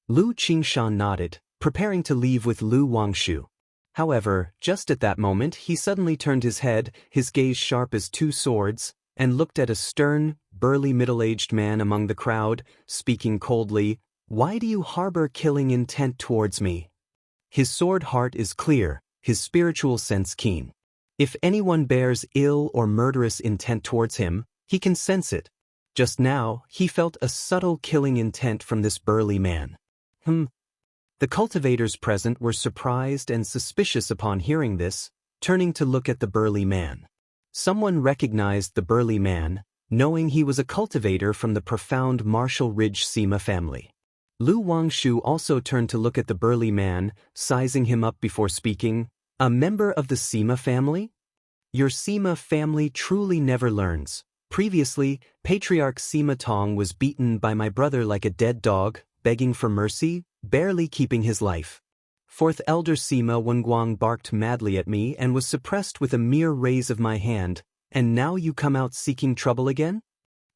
Lu Qingshan nodded, preparing to leave with Lu Wangshu. However, just at that moment he suddenly turned his head, his gaze sharp as two swords, and looked at a stern, burly middle-aged man among the crowd, speaking coldly, "Why do you harbor killing intent towards me?" His sword heart is clear, his spiritual sense keen. If anyone bears ill or murderous intent towards him, he can sense it. Just now, he felt a subtle killing intent from this burly man. The cultivators present were surprised and suspicious upon hearing this, turning to look at the burly man. Someone recognized the burly man, knowing he was a cultivator from the profound Marshall Ridge Sima family. Lu Wangshu also turned to look at the burly man, sizing him up before speaking, "A member of the Sima family? Your Sima family truly never learns. Previously, Patriarch Sima Tong was beaten by my brother like a dead dog, begging for mercy, barely keeping his life. Fourth Elder Sima Wenguang barked madly at me and was suppressed with a mere raise of my hand, and now you come out seeking trouble again?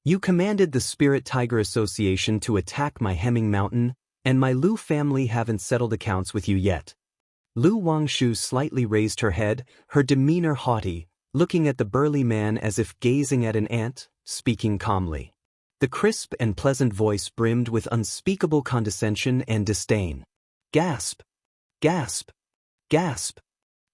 You commanded the Spirit Tiger Association to attack my Hemming Mountain, and my Lu family haven't settled accounts with you yet." Lu Wangshu slightly raised her head, her demeanor haughty, looking at the burly man as if gazing at an ant, speaking calmly. The crisp and pleasant voice brimmed with unspeakable condescension and disdain. Gasp! Gasp! Gasp!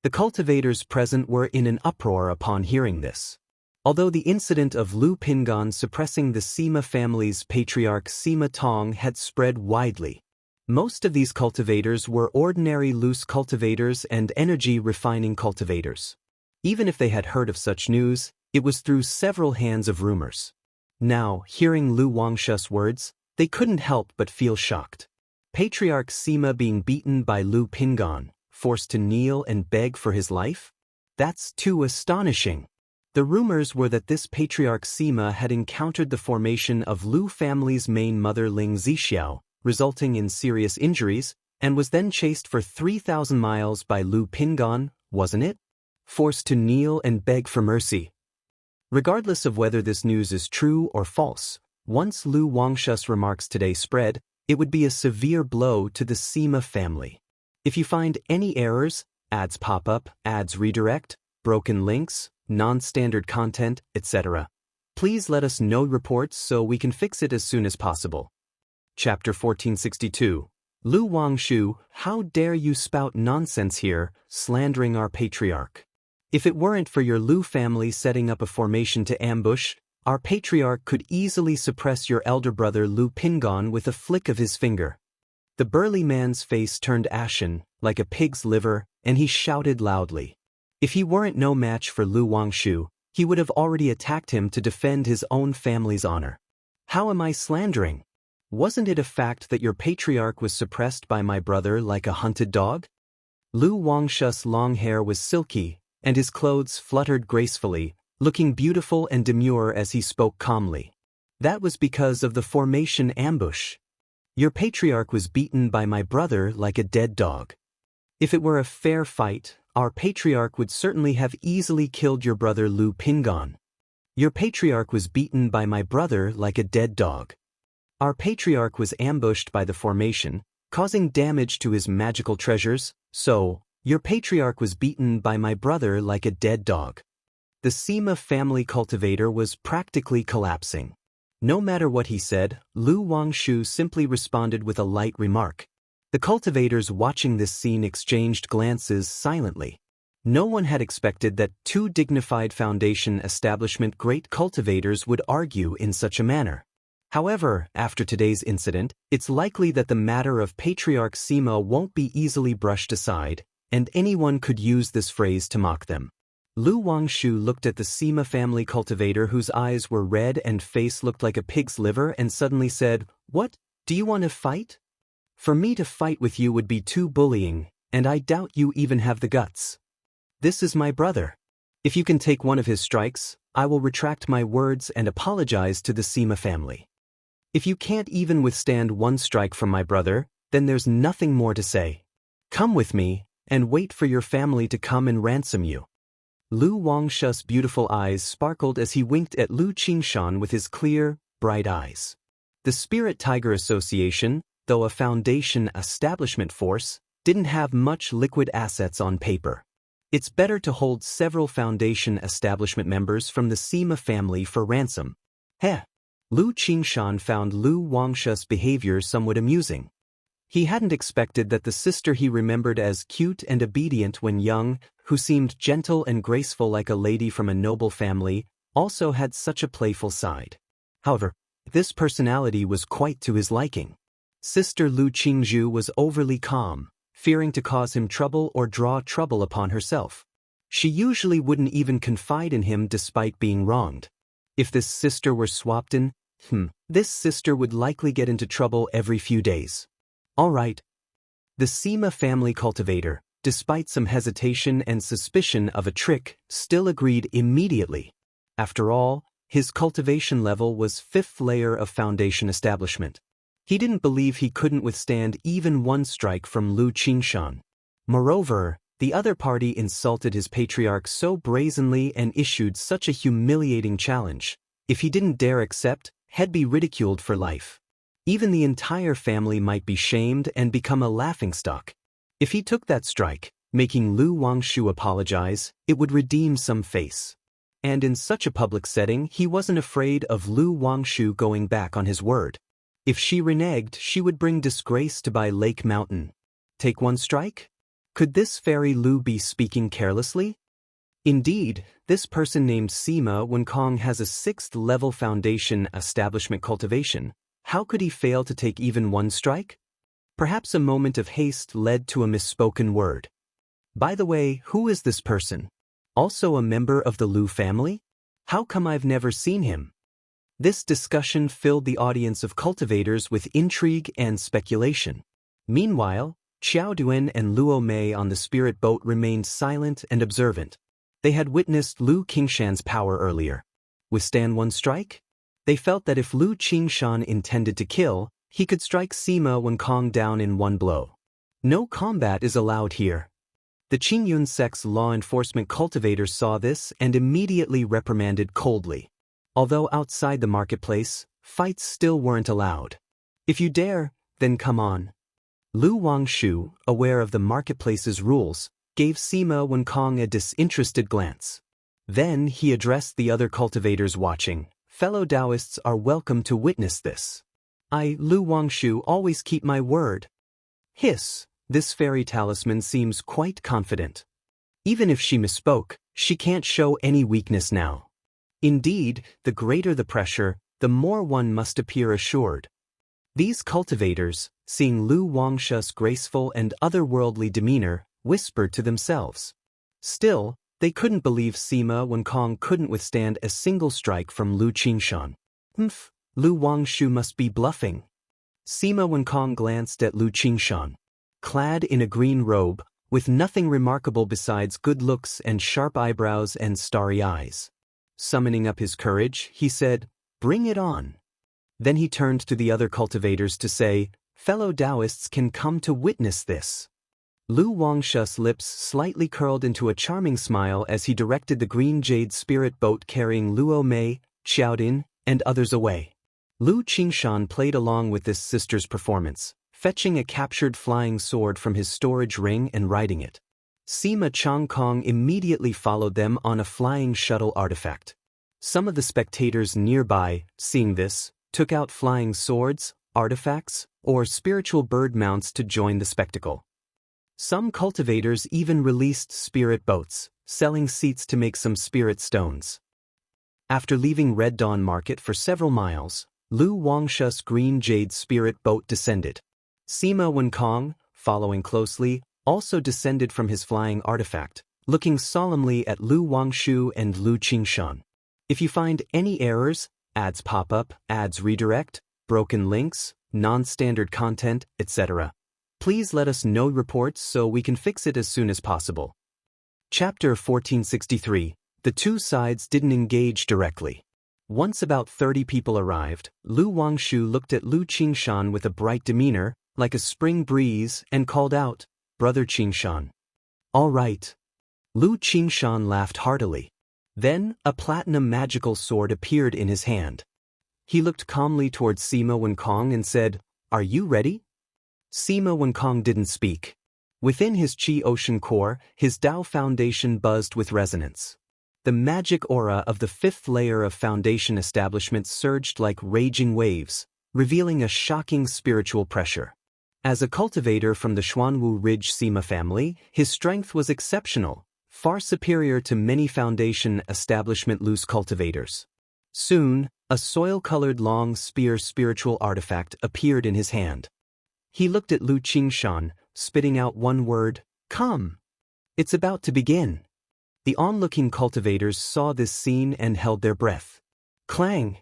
The cultivators present were in an uproar upon hearing this. Although the incident of Lu Pingan suppressing the Sima family's patriarch Sima Tong had spread widely, most of these cultivators were ordinary loose cultivators and energy-refining cultivators. Even if they had heard of such news, it was through several hands of rumors. Now, hearing Lu Wangshu's words, they couldn't help but feel shocked. Patriarch Sima being beaten by Lu Pingan, forced to kneel and beg for his life? That's too astonishing. The rumors were that this Patriarch Sima had encountered the formation of Lu family's main mother Ling Zixiao, resulting in serious injuries, and was then chased for 3,000 miles by Lu Pingan, wasn't it? Forced to kneel and beg for mercy. Regardless of whether this news is true or false, once Lu Wangshu's remarks today spread, it would be a severe blow to the Sima family. If you find any errors, ads pop up, ads redirect, broken links, non-standard content, etc., please let us know reports so we can fix it as soon as possible. Chapter 1462. Lu Wangshu, how dare you spout nonsense here, slandering our patriarch. If it weren't for your Lu family setting up a formation to ambush, our patriarch could easily suppress your elder brother Lu Pingan with a flick of his finger. The burly man's face turned ashen, like a pig's liver, and he shouted loudly. If he weren't no match for Lu Wangshu, he would have already attacked him to defend his own family's honor. How am I slandering? Wasn't it a fact that your patriarch was suppressed by my brother like a hunted dog? Lu Wangshu's long hair was silky, and his clothes fluttered gracefully, looking beautiful and demure as he spoke calmly. That was because of the formation ambush. Your patriarch was beaten by my brother like a dead dog. If it were a fair fight, our patriarch would certainly have easily killed your brother Lu Pingan. Your patriarch was beaten by my brother like a dead dog. Our patriarch was ambushed by the formation, causing damage to his magical treasures, so, Your patriarch was beaten by my brother like a dead dog. The Sima family cultivator was practically collapsing. No matter what he said, Lu Wangshu simply responded with a light remark. The cultivators watching this scene exchanged glances silently. No one had expected that two dignified foundation establishment great cultivators would argue in such a manner. However, after today's incident, it's likely that the matter of Patriarch Sima won't be easily brushed aside, and anyone could use this phrase to mock them. Lu Wangshu looked at the Sima family cultivator whose eyes were red and face looked like a pig's liver and suddenly said, "What? Do you want to fight? For me to fight with you would be too bullying, and I doubt you even have the guts. This is my brother. If you can take one of his strikes, I will retract my words and apologize to the Sima family. If you can't even withstand one strike from my brother, then there's nothing more to say. Come with me, and wait for your family to come and ransom you." Lu Wangshu's beautiful eyes sparkled as he winked at Lu Qingshan with his clear, bright eyes. The Spirit Tiger Association, though a foundation establishment force, didn't have much liquid assets on paper. It's better to hold several foundation establishment members from the Sima family for ransom. Heh! Lu Qingshan found Lu Wangshu's behavior somewhat amusing. He hadn't expected that the sister he remembered as cute and obedient when young, who seemed gentle and graceful like a lady from a noble family, also had such a playful side. However, this personality was quite to his liking. Sister Lu Qingzhu was overly calm, fearing to cause him trouble or draw trouble upon herself. She usually wouldn't even confide in him despite being wronged. If this sister were swapped in, this sister would likely get into trouble every few days. All right. The Sima family cultivator, despite some hesitation and suspicion of a trick, still agreed immediately. After all, his cultivation level was 5th layer of foundation establishment. He didn't believe he couldn't withstand even one strike from Lu Qingshan. Moreover, the other party insulted his patriarch so brazenly and issued such a humiliating challenge. If he didn't dare accept, he'd be ridiculed for life. Even the entire family might be shamed and become a laughingstock. If he took that strike, making Lu Wangshu apologize, it would redeem some face. And in such a public setting, he wasn't afraid of Lu Wangshu going back on his word. If she reneged, she would bring disgrace to Bai Lake Mountain. Take one strike? Could this fairy Lu be speaking carelessly? Indeed, this person named Sima Wenkong has a 6th level foundation establishment cultivation. How could he fail to take even one strike? Perhaps a moment of haste led to a misspoken word. By the way, who is this person? Also a member of the Lu family? How come I've never seen him? This discussion filled the audience of cultivators with intrigue and speculation. Meanwhile, Xiao Duan and Luo Mei on the spirit boat remained silent and observant. They had witnessed Lu Qingshan's power earlier. Withstand one strike? They felt that if Lu Qingshan intended to kill, he could strike Sima Wenkong down in one blow. No combat is allowed here. The Qingyun sect's law enforcement cultivators saw this and immediately reprimanded coldly. Although outside the marketplace, fights still weren't allowed. If you dare, then come on. Lu Wangshu, aware of the marketplace's rules, gave Sima Wenkong a disinterested glance. Then he addressed the other cultivators watching. Fellow Daoists are welcome to witness this. I, Lu Wangshu, always keep my word. Hiss, this fairy talisman seems quite confident. Even if she misspoke, she can't show any weakness now. Indeed, the greater the pressure, the more one must appear assured. These cultivators, seeing Lu Wangshu's graceful and otherworldly demeanor, whispered to themselves. Still, they couldn't believe Sima Wenkong couldn't withstand a single strike from Lu Qingshan. Lu Wangshu must be bluffing. Sima Wenkong glanced at Lu Qingshan. Clad in a green robe, with nothing remarkable besides good looks and sharp eyebrows and starry eyes. Summoning up his courage, he said, "Bring it on." Then he turned to the other cultivators to say, "Fellow Daoists can come to witness this." Lu Wangshu's lips slightly curled into a charming smile as he directed the green jade spirit boat carrying Luo Mei, Xiaodin, and others away. Lu Qingshan played along with this sister's performance, fetching a captured flying sword from his storage ring and riding it. Sima Changkong immediately followed them on a flying shuttle artifact. Some of the spectators nearby, seeing this, took out flying swords, artifacts, or spiritual bird mounts to join the spectacle. Some cultivators even released spirit boats, selling seats to make some spirit stones. After leaving Red Dawn Market for several miles, Lu Wangshu's green jade spirit boat descended. Sima Wenkong, following closely, also descended from his flying artifact, looking solemnly at Lu Wangshu and Lu Qingshan. If you find any errors, ads pop up, ads redirect, broken links, non-standard content, etc., please let us know reports so we can fix it as soon as possible. Chapter 1463. The two sides didn't engage directly. Once about 30 people arrived, Lu Wangshu looked at Lu Qingshan with a bright demeanor, like a spring breeze, and called out, "Brother Qingshan." "All right." Lu Qingshan laughed heartily. Then, a platinum magical sword appeared in his hand. He looked calmly towards Sima Wenkong and said, "Are you ready?" Sima Wenkong didn't speak. Within his Qi Ocean core, his Dao foundation buzzed with resonance. The magic aura of the fifth layer of foundation establishment surged like raging waves, revealing a shocking spiritual pressure. As a cultivator from the Xuanwu Ridge Sima family, his strength was exceptional, far superior to many foundation establishment loose cultivators. Soon, a soil-colored long spear spiritual artifact appeared in his hand. He looked at Lu Qingshan, spitting out one word, "Come." "It's about to begin." The onlooking cultivators saw this scene and held their breath. Clang!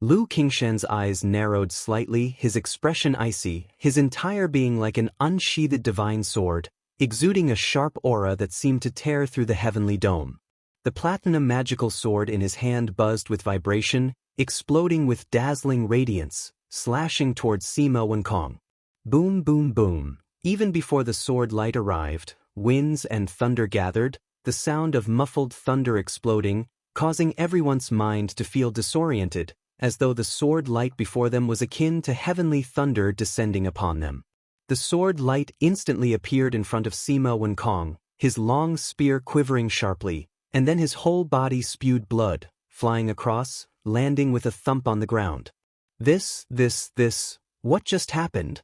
Lu Qingshan's eyes narrowed slightly, his expression icy, his entire being like an unsheathed divine sword, exuding a sharp aura that seemed to tear through the heavenly dome. The platinum magical sword in his hand buzzed with vibration, exploding with dazzling radiance, slashing towards Sima Wenkong. Boom, boom, boom. Even before the sword light arrived, winds and thunder gathered, the sound of muffled thunder exploding, causing everyone's mind to feel disoriented, as though the sword light before them was akin to heavenly thunder descending upon them. The sword light instantly appeared in front of Sima Wenkong, his long spear quivering sharply, and then his whole body spewed blood, flying across, landing with a thump on the ground. This, what just happened?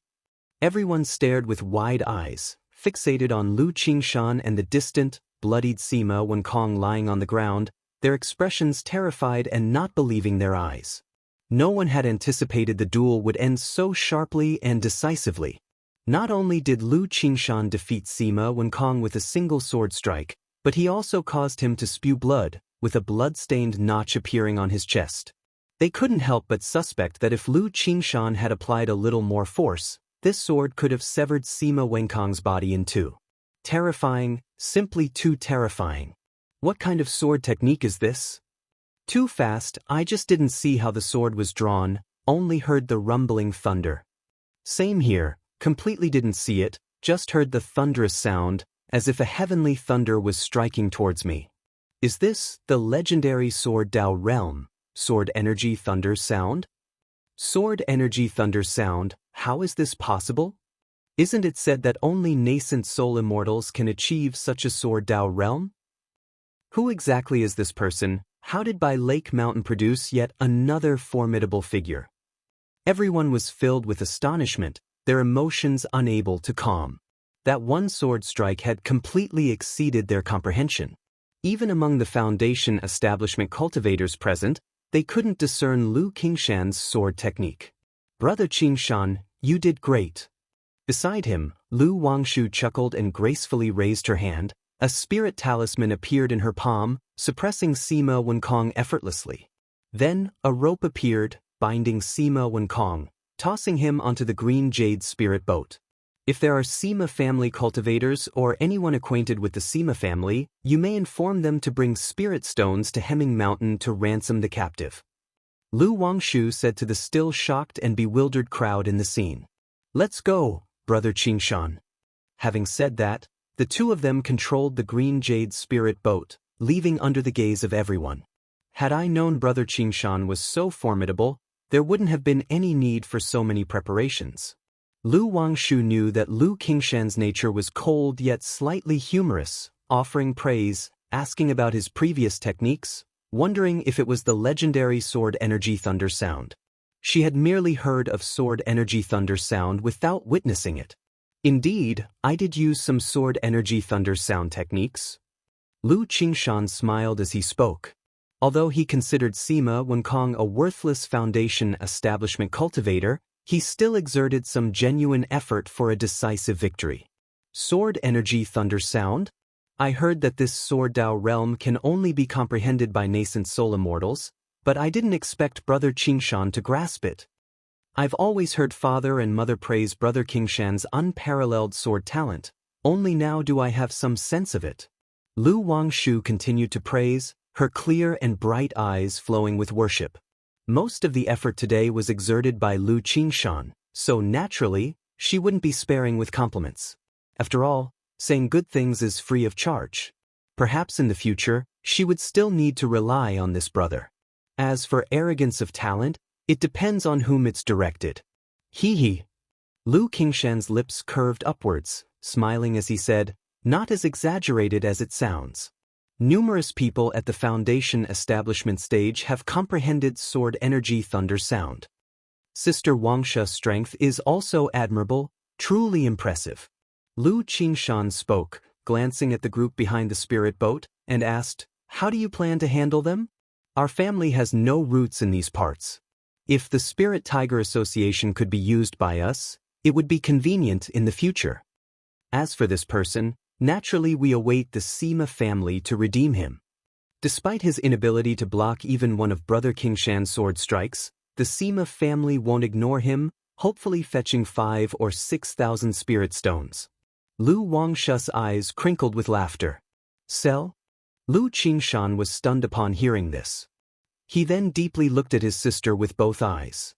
Everyone stared with wide eyes, fixated on Lu Qingshan and the distant, bloodied Sima Wenkong lying on the ground, their expressions terrified and not believing their eyes. No one had anticipated the duel would end so sharply and decisively. Not only did Lu Qingshan defeat Sima Wenkong with a single sword strike, but he also caused him to spew blood, with a blood-stained notch appearing on his chest. They couldn't help but suspect that if Lu Qingshan had applied a little more force, this sword could have severed Sima Wenkong's body in two. Terrifying, simply too terrifying. What kind of sword technique is this? Too fast, I just didn't see how the sword was drawn, only heard the rumbling thunder. Same here, completely didn't see it, just heard the thunderous sound, as if a heavenly thunder was striking towards me. Is this the legendary Sword Dao realm, Sword Energy Thunder Sound? Sword Energy Thunder Sound, how is this possible? Isn't it said that only nascent soul immortals can achieve such a Sword Dao realm? Who exactly is this person? How did Bai Lake Mountain produce yet another formidable figure? Everyone was filled with astonishment, their emotions unable to calm. That one sword strike had completely exceeded their comprehension. Even among the foundation establishment cultivators present, they couldn't discern Lu Qingshan's sword technique. "Brother Qingshan, you did great." Beside him, Lu Wangshu chuckled and gracefully raised her hand. A spirit talisman appeared in her palm, suppressing Sima Wenkong effortlessly. Then, a rope appeared, binding Sima Wenkong, tossing him onto the green jade spirit boat. If there are Sima family cultivators or anyone acquainted with the Sima family, you may inform them to bring spirit stones to Hemming Mountain to ransom the captive. Lu Wangshu said to the still shocked and bewildered crowd in the scene. "Let's go, Brother Qingshan." Having said that, the two of them controlled the green jade spirit boat, leaving under the gaze of everyone. Had I known Brother Qingshan was so formidable, there wouldn't have been any need for so many preparations. Lu Wangshu knew that Lu Qingshan's nature was cold yet slightly humorous, offering praise, asking about his previous techniques, wondering if it was the legendary sword energy thunder sound. She had merely heard of sword energy thunder sound without witnessing it. Indeed, I did use some sword energy thunder sound techniques. Lu Qingshan smiled as he spoke. Although he considered Sima Wenkong a worthless foundation establishment cultivator, he still exerted some genuine effort for a decisive victory. Sword energy thunder sound? I heard that this sword Dao realm can only be comprehended by nascent soul immortals, but I didn't expect Brother Qingshan to grasp it. I've always heard father and mother praise Brother Qingshan's unparalleled sword talent, only now do I have some sense of it. Lu Wangshu continued to praise, her clear and bright eyes flowing with worship. Most of the effort today was exerted by Lu Qingshan, so naturally, she wouldn't be sparing with compliments. After all, saying good things is free of charge. Perhaps in the future, she would still need to rely on this brother. As for arrogance of talent, it depends on whom it's directed. Hee. Lu Qingshan's lips curved upwards, smiling as he said, not as exaggerated as it sounds. Numerous people at the foundation establishment stage have comprehended sword energy thunder sound. Sister Wangsha's strength is also admirable, truly impressive. Lu Qingshan spoke, glancing at the group behind the spirit boat, and asked, how do you plan to handle them? Our family has no roots in these parts. If the Spirit Tiger Association could be used by us, it would be convenient in the future. As for this person, naturally we await the Sima family to redeem him. Despite his inability to block even one of Brother Qingshan's sword strikes, the Sima family won't ignore him, hopefully fetching 5,000 or 6,000 spirit stones. Lu Wangshu's eyes crinkled with laughter. Sell? Lu Qingshan was stunned upon hearing this. He then deeply looked at his sister with both eyes.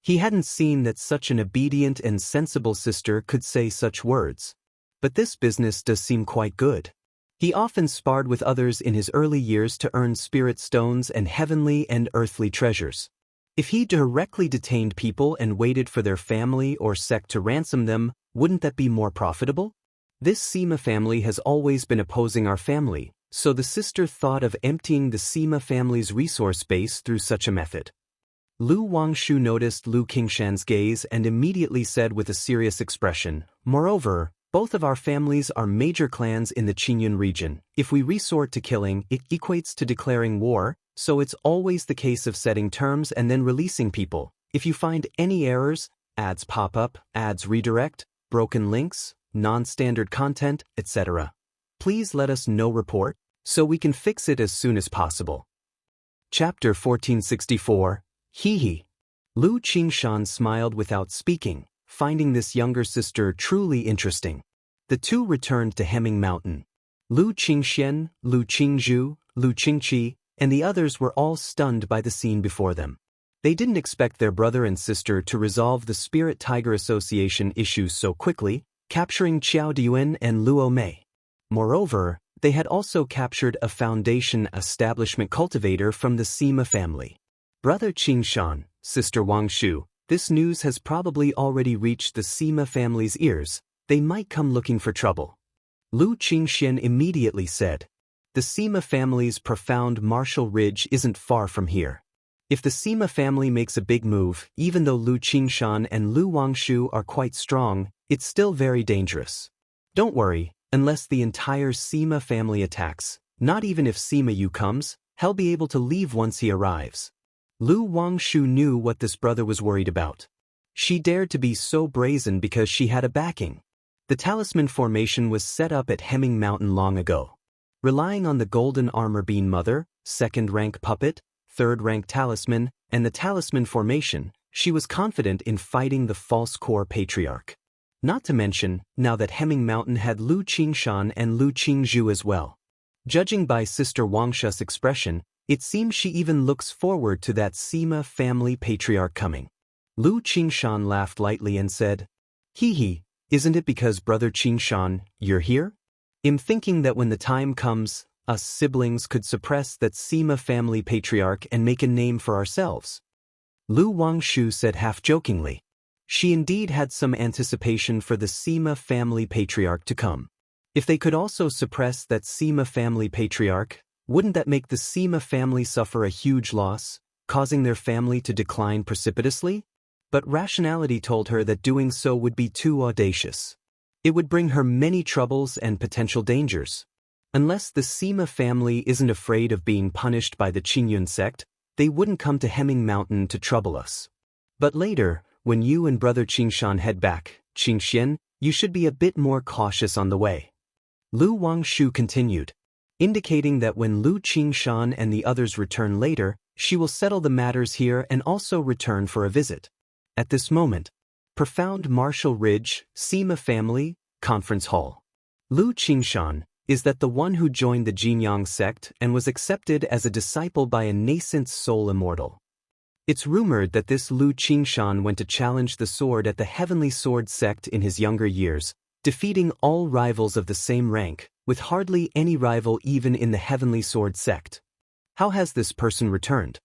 He hadn't seen that such an obedient and sensible sister could say such words. But this business does seem quite good. He often sparred with others in his early years to earn spirit stones and heavenly and earthly treasures. If he directly detained people and waited for their family or sect to ransom them, wouldn't that be more profitable? This Sima family has always been opposing our family, so the sister thought of emptying the Sima family's resource base through such a method. Lu Wangshu noticed Lu Qingshan's gaze and immediately said with a serious expression, moreover, both of our families are major clans in the Qingyun region. If we resort to killing, it equates to declaring war, so it's always the case of setting terms and then releasing people. If you find any errors, ads pop up, ads redirect, broken links, non-standard content, etc., please let us know report, so we can fix it as soon as possible. Chapter 1464. Hee. Lu Qingshan smiled without speaking, finding this younger sister truly interesting. The two returned to Hemming Mountain. Lu Qingxian, Lu Qingzhu, Lu Qingqi, and the others were all stunned by the scene before them. They didn't expect their brother and sister to resolve the Spirit Tiger Association issues so quickly, capturing Qiao Diwen and Luo Mei. Moreover, they had also captured a foundation establishment cultivator from the Sima family. Brother Qingshan, Sister Wangshu, this news has probably already reached the Sima family's ears. They might come looking for trouble. Lu Qingxian immediately said. The Sima family's profound martial ridge isn't far from here. If the Sima family makes a big move, even though Lu Qingshan and Lu Wangshu are quite strong, it's still very dangerous. Don't worry, unless the entire Sima family attacks, not even if Sima Yu comes, he'll be able to leave once he arrives. Lu Wangshu knew what this brother was worried about. She dared to be so brazen because she had a backing. The talisman formation was set up at Hemming Mountain long ago. Relying on the golden armor bean mother, second-rank puppet, third-rank talisman, and the talisman formation, she was confident in fighting the false core patriarch. Not to mention, now that Hemming Mountain had Lu Qingshan and Lu Qingzhu as well. Judging by Sister Wangshu's expression, it seems she even looks forward to that Sima family patriarch coming. Lu Qingshan laughed lightly and said, Hee, isn't it because Brother Qingshan, you're here? I'm thinking that when the time comes, us siblings could suppress that Sima family patriarch and make a name for ourselves. Lu Wangshu said half-jokingly. She indeed had some anticipation for the Sima family patriarch to come. If they could also suppress that Sima family patriarch, wouldn't that make the Sima family suffer a huge loss, causing their family to decline precipitously? But rationality told her that doing so would be too audacious. It would bring her many troubles and potential dangers. Unless the Sima family isn't afraid of being punished by the Qingyun sect, they wouldn't come to Hemming Mountain to trouble us. But later, when you and Brother Qingshan head back, Qingxian, you should be a bit more cautious on the way. Lu Wangshu continued, indicating that when Lu Qingshan and the others return later, she will settle the matters here and also return for a visit. At this moment, Profound Martial Ridge, Sima Family, Conference Hall. Lu Qingshan is that the one who joined the Jinyang sect and was accepted as a disciple by a nascent soul immortal. It's rumored that this Lu Qingshan went to challenge the sword at the Heavenly Sword sect in his younger years, defeating all rivals of the same rank, with hardly any rival even in the Heavenly Sword sect. How has this person returned?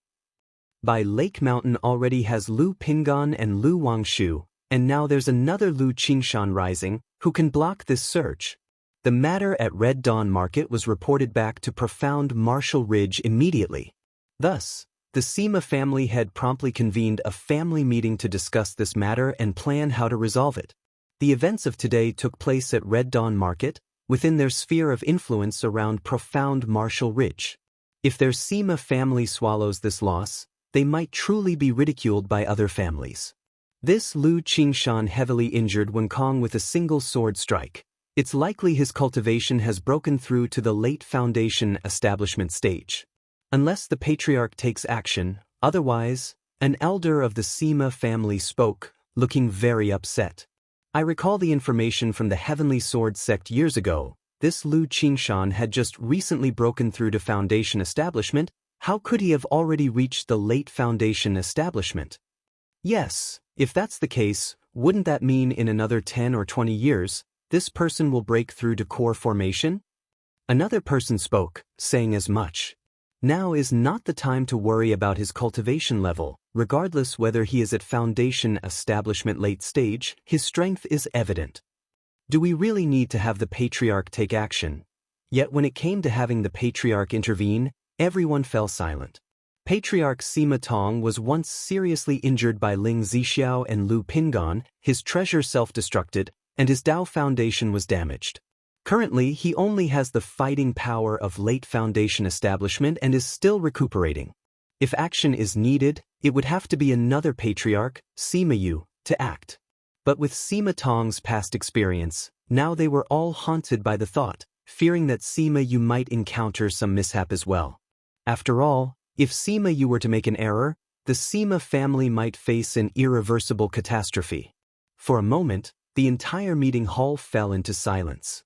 By Lake Mountain already has Lu Pingan and Lu Wangshu, and now there's another Lu Qingshan rising, who can block this surge. The matter at Red Dawn Market was reported back to Profound Martial Ridge immediately. Thus, the Sima family had promptly convened a family meeting to discuss this matter and plan how to resolve it. The events of today took place at Red Dawn Market, within their sphere of influence around Profound Martial Ridge. If their Sima family swallows this loss, they might truly be ridiculed by other families. This Lu Qingshan heavily injured Wen Kong with a single sword strike. It's likely his cultivation has broken through to the late foundation establishment stage. Unless the patriarch takes action, otherwise, an elder of the Sima family spoke, looking very upset. I recall the information from the Heavenly Sword sect years ago. This Lu Qingshan had just recently broken through to foundation establishment. How could he have already reached the late foundation establishment? Yes, if that's the case, wouldn't that mean in another 10 or 20 years, this person will break through to core formation? Another person spoke, saying as much. Now is not the time to worry about his cultivation level, regardless whether he is at foundation establishment late stage, his strength is evident. Do we really need to have the patriarch take action? Yet when it came to having the patriarch intervene, everyone fell silent. Patriarch Sima Tong was once seriously injured by Ling Zixiao and Lu Pingan, his treasure self-destructed, and his Dao foundation was damaged. Currently, he only has the fighting power of late foundation establishment and is still recuperating. If action is needed, it would have to be another patriarch, Sima Yu, to act. But with Sima Tong's past experience, now they were all haunted by the thought, fearing that Sima Yu might encounter some mishap as well. After all, if Sima Yu were to make an error, the Sima family might face an irreversible catastrophe. For a moment, the entire meeting hall fell into silence.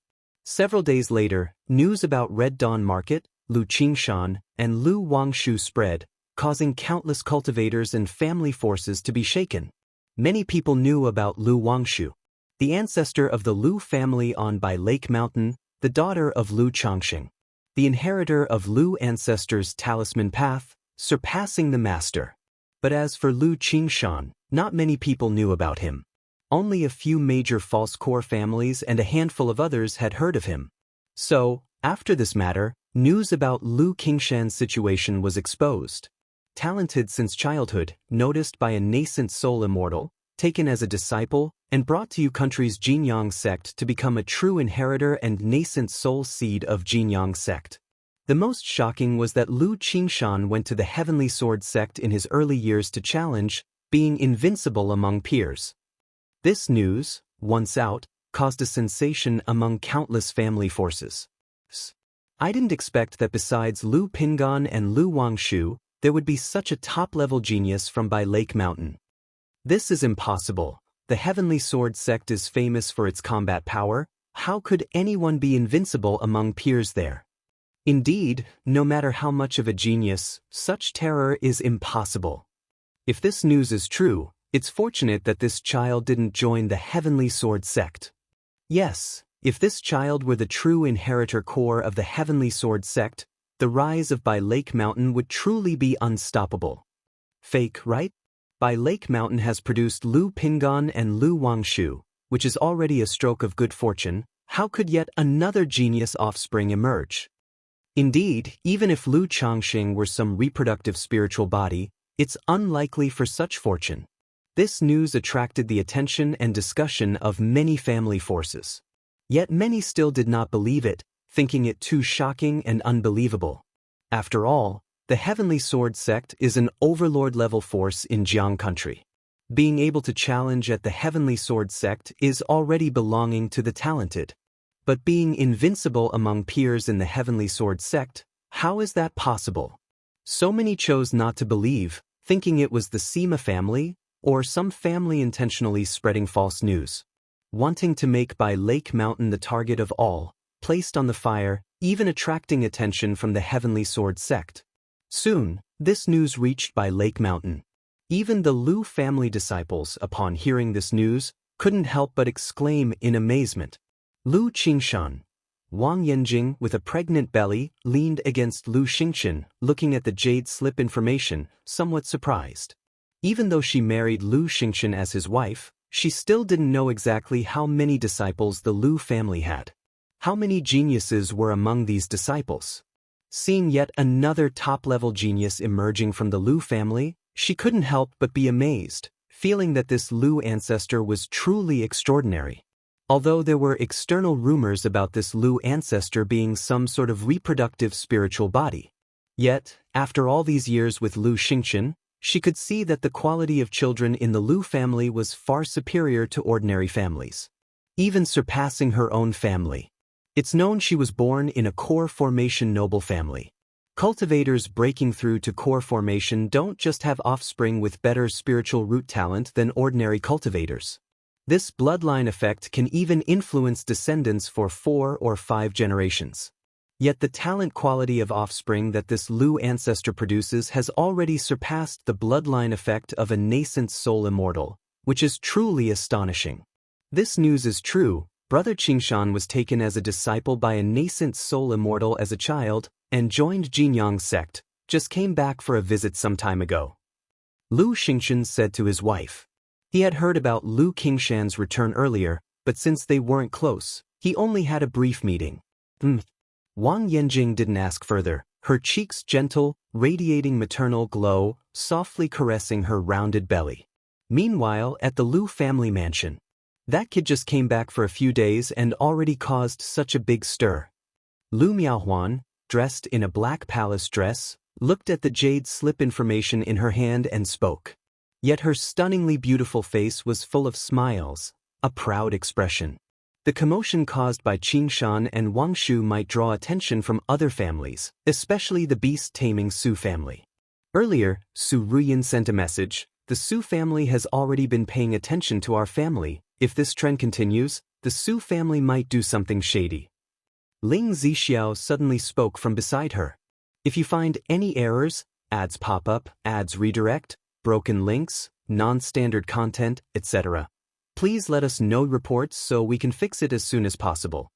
Several days later, news about Red Dawn Market, Lu Qingshan, and Lu Wangshu spread, causing countless cultivators and family forces to be shaken. Many people knew about Lu Wangshu, the ancestor of the Lu family on by Lake Mountain, the daughter of Lu Changxing, the inheritor of Lu ancestors' talisman path, surpassing the master. But as for Lu Qingshan, not many people knew about him. Only a few major false core families and a handful of others had heard of him. So, after this matter, news about Lu Qingshan's situation was exposed. Talented since childhood, noticed by a nascent soul immortal, taken as a disciple, and brought to you country's Jinyang sect to become a true inheritor and nascent soul seed of Jinyang sect. The most shocking was that Lu Qingshan went to the Heavenly Sword sect in his early years to challenge, being invincible among peers. This news, once out, caused a sensation among countless family forces. I didn't expect that besides Lu Pingan and Lu Wangshu, there would be such a top-level genius from by Lake Mountain. This is impossible. The Heavenly Sword sect is famous for its combat power. How could anyone be invincible among peers there? Indeed, no matter how much of a genius, such terror is impossible. If this news is true, it's fortunate that this child didn't join the Heavenly Sword sect. Yes, if this child were the true inheritor core of the Heavenly Sword sect, the rise of by Lake Mountain would truly be unstoppable. Fake, right? by Lake Mountain has produced Lu Pingan and Lu Wangshu, which is already a stroke of good fortune. How could yet another genius offspring emerge? Indeed, even if Lu Changxing were some reproductive spiritual body, it's unlikely for such fortune. This news attracted the attention and discussion of many family forces. Yet many still did not believe it, thinking it too shocking and unbelievable. After all, the Heavenly Sword sect is an overlord-level force in Jiang country. Being able to challenge at the Heavenly Sword sect is already belonging to the talented. But being invincible among peers in the Heavenly Sword sect, how is that possible? So many chose not to believe, thinking it was the Sima family, or some family intentionally spreading false news. Wanting to make by Lake Mountain the target of all, placed on the fire, even attracting attention from the Heavenly Sword sect. Soon, this news reached by Lake Mountain. Even the Lu family disciples, upon hearing this news, couldn't help but exclaim in amazement. Lu Qingshan. Wang Yanjing, with a pregnant belly, leaned against Lu Xingchen, looking at the jade slip information, somewhat surprised. Even though she married Lu Xingchen as his wife, she still didn't know exactly how many disciples the Lu family had. How many geniuses were among these disciples? Seeing yet another top-level genius emerging from the Lu family, she couldn't help but be amazed, feeling that this Lu ancestor was truly extraordinary. Although there were external rumors about this Lu ancestor being some sort of reproductive spiritual body. Yet, after all these years with Lu Xingchen, she could see that the quality of children in the Lu family was far superior to ordinary families, even surpassing her own family. It's known she was born in a core formation noble family. Cultivators breaking through to core formation don't just have offspring with better spiritual root talent than ordinary cultivators. This bloodline effect can even influence descendants for 4 or 5 generations. Yet the talent quality of offspring that this Lu ancestor produces has already surpassed the bloodline effect of a nascent soul immortal, which is truly astonishing. This news is true. Brother Qingshan was taken as a disciple by a nascent soul immortal as a child, and joined Jinyang sect, just came back for a visit some time ago. Lu Xingchen said to his wife. He had heard about Lu Qingshan's return earlier, but since they weren't close, he only had a brief meeting. Wang Yanjing didn't ask further, her cheeks gentle, radiating maternal glow, softly caressing her rounded belly. Meanwhile, at the Lu family mansion, that kid just came back for a few days and already caused such a big stir. Lu Miaohuan, dressed in a black palace dress, looked at the jade slip information in her hand and spoke. Yet her stunningly beautiful face was full of smiles, a proud expression. The commotion caused by Qingshan and Wangshu might draw attention from other families, especially the beast-taming Su family. Earlier, Su Ruyin sent a message. The Su family has already been paying attention to our family. If this trend continues, the Su family might do something shady. Ling Zixiao suddenly spoke from beside her. If you find any errors, ads pop up, ads redirect, broken links, non-standard content, etc., please let us know reports so we can fix it as soon as possible.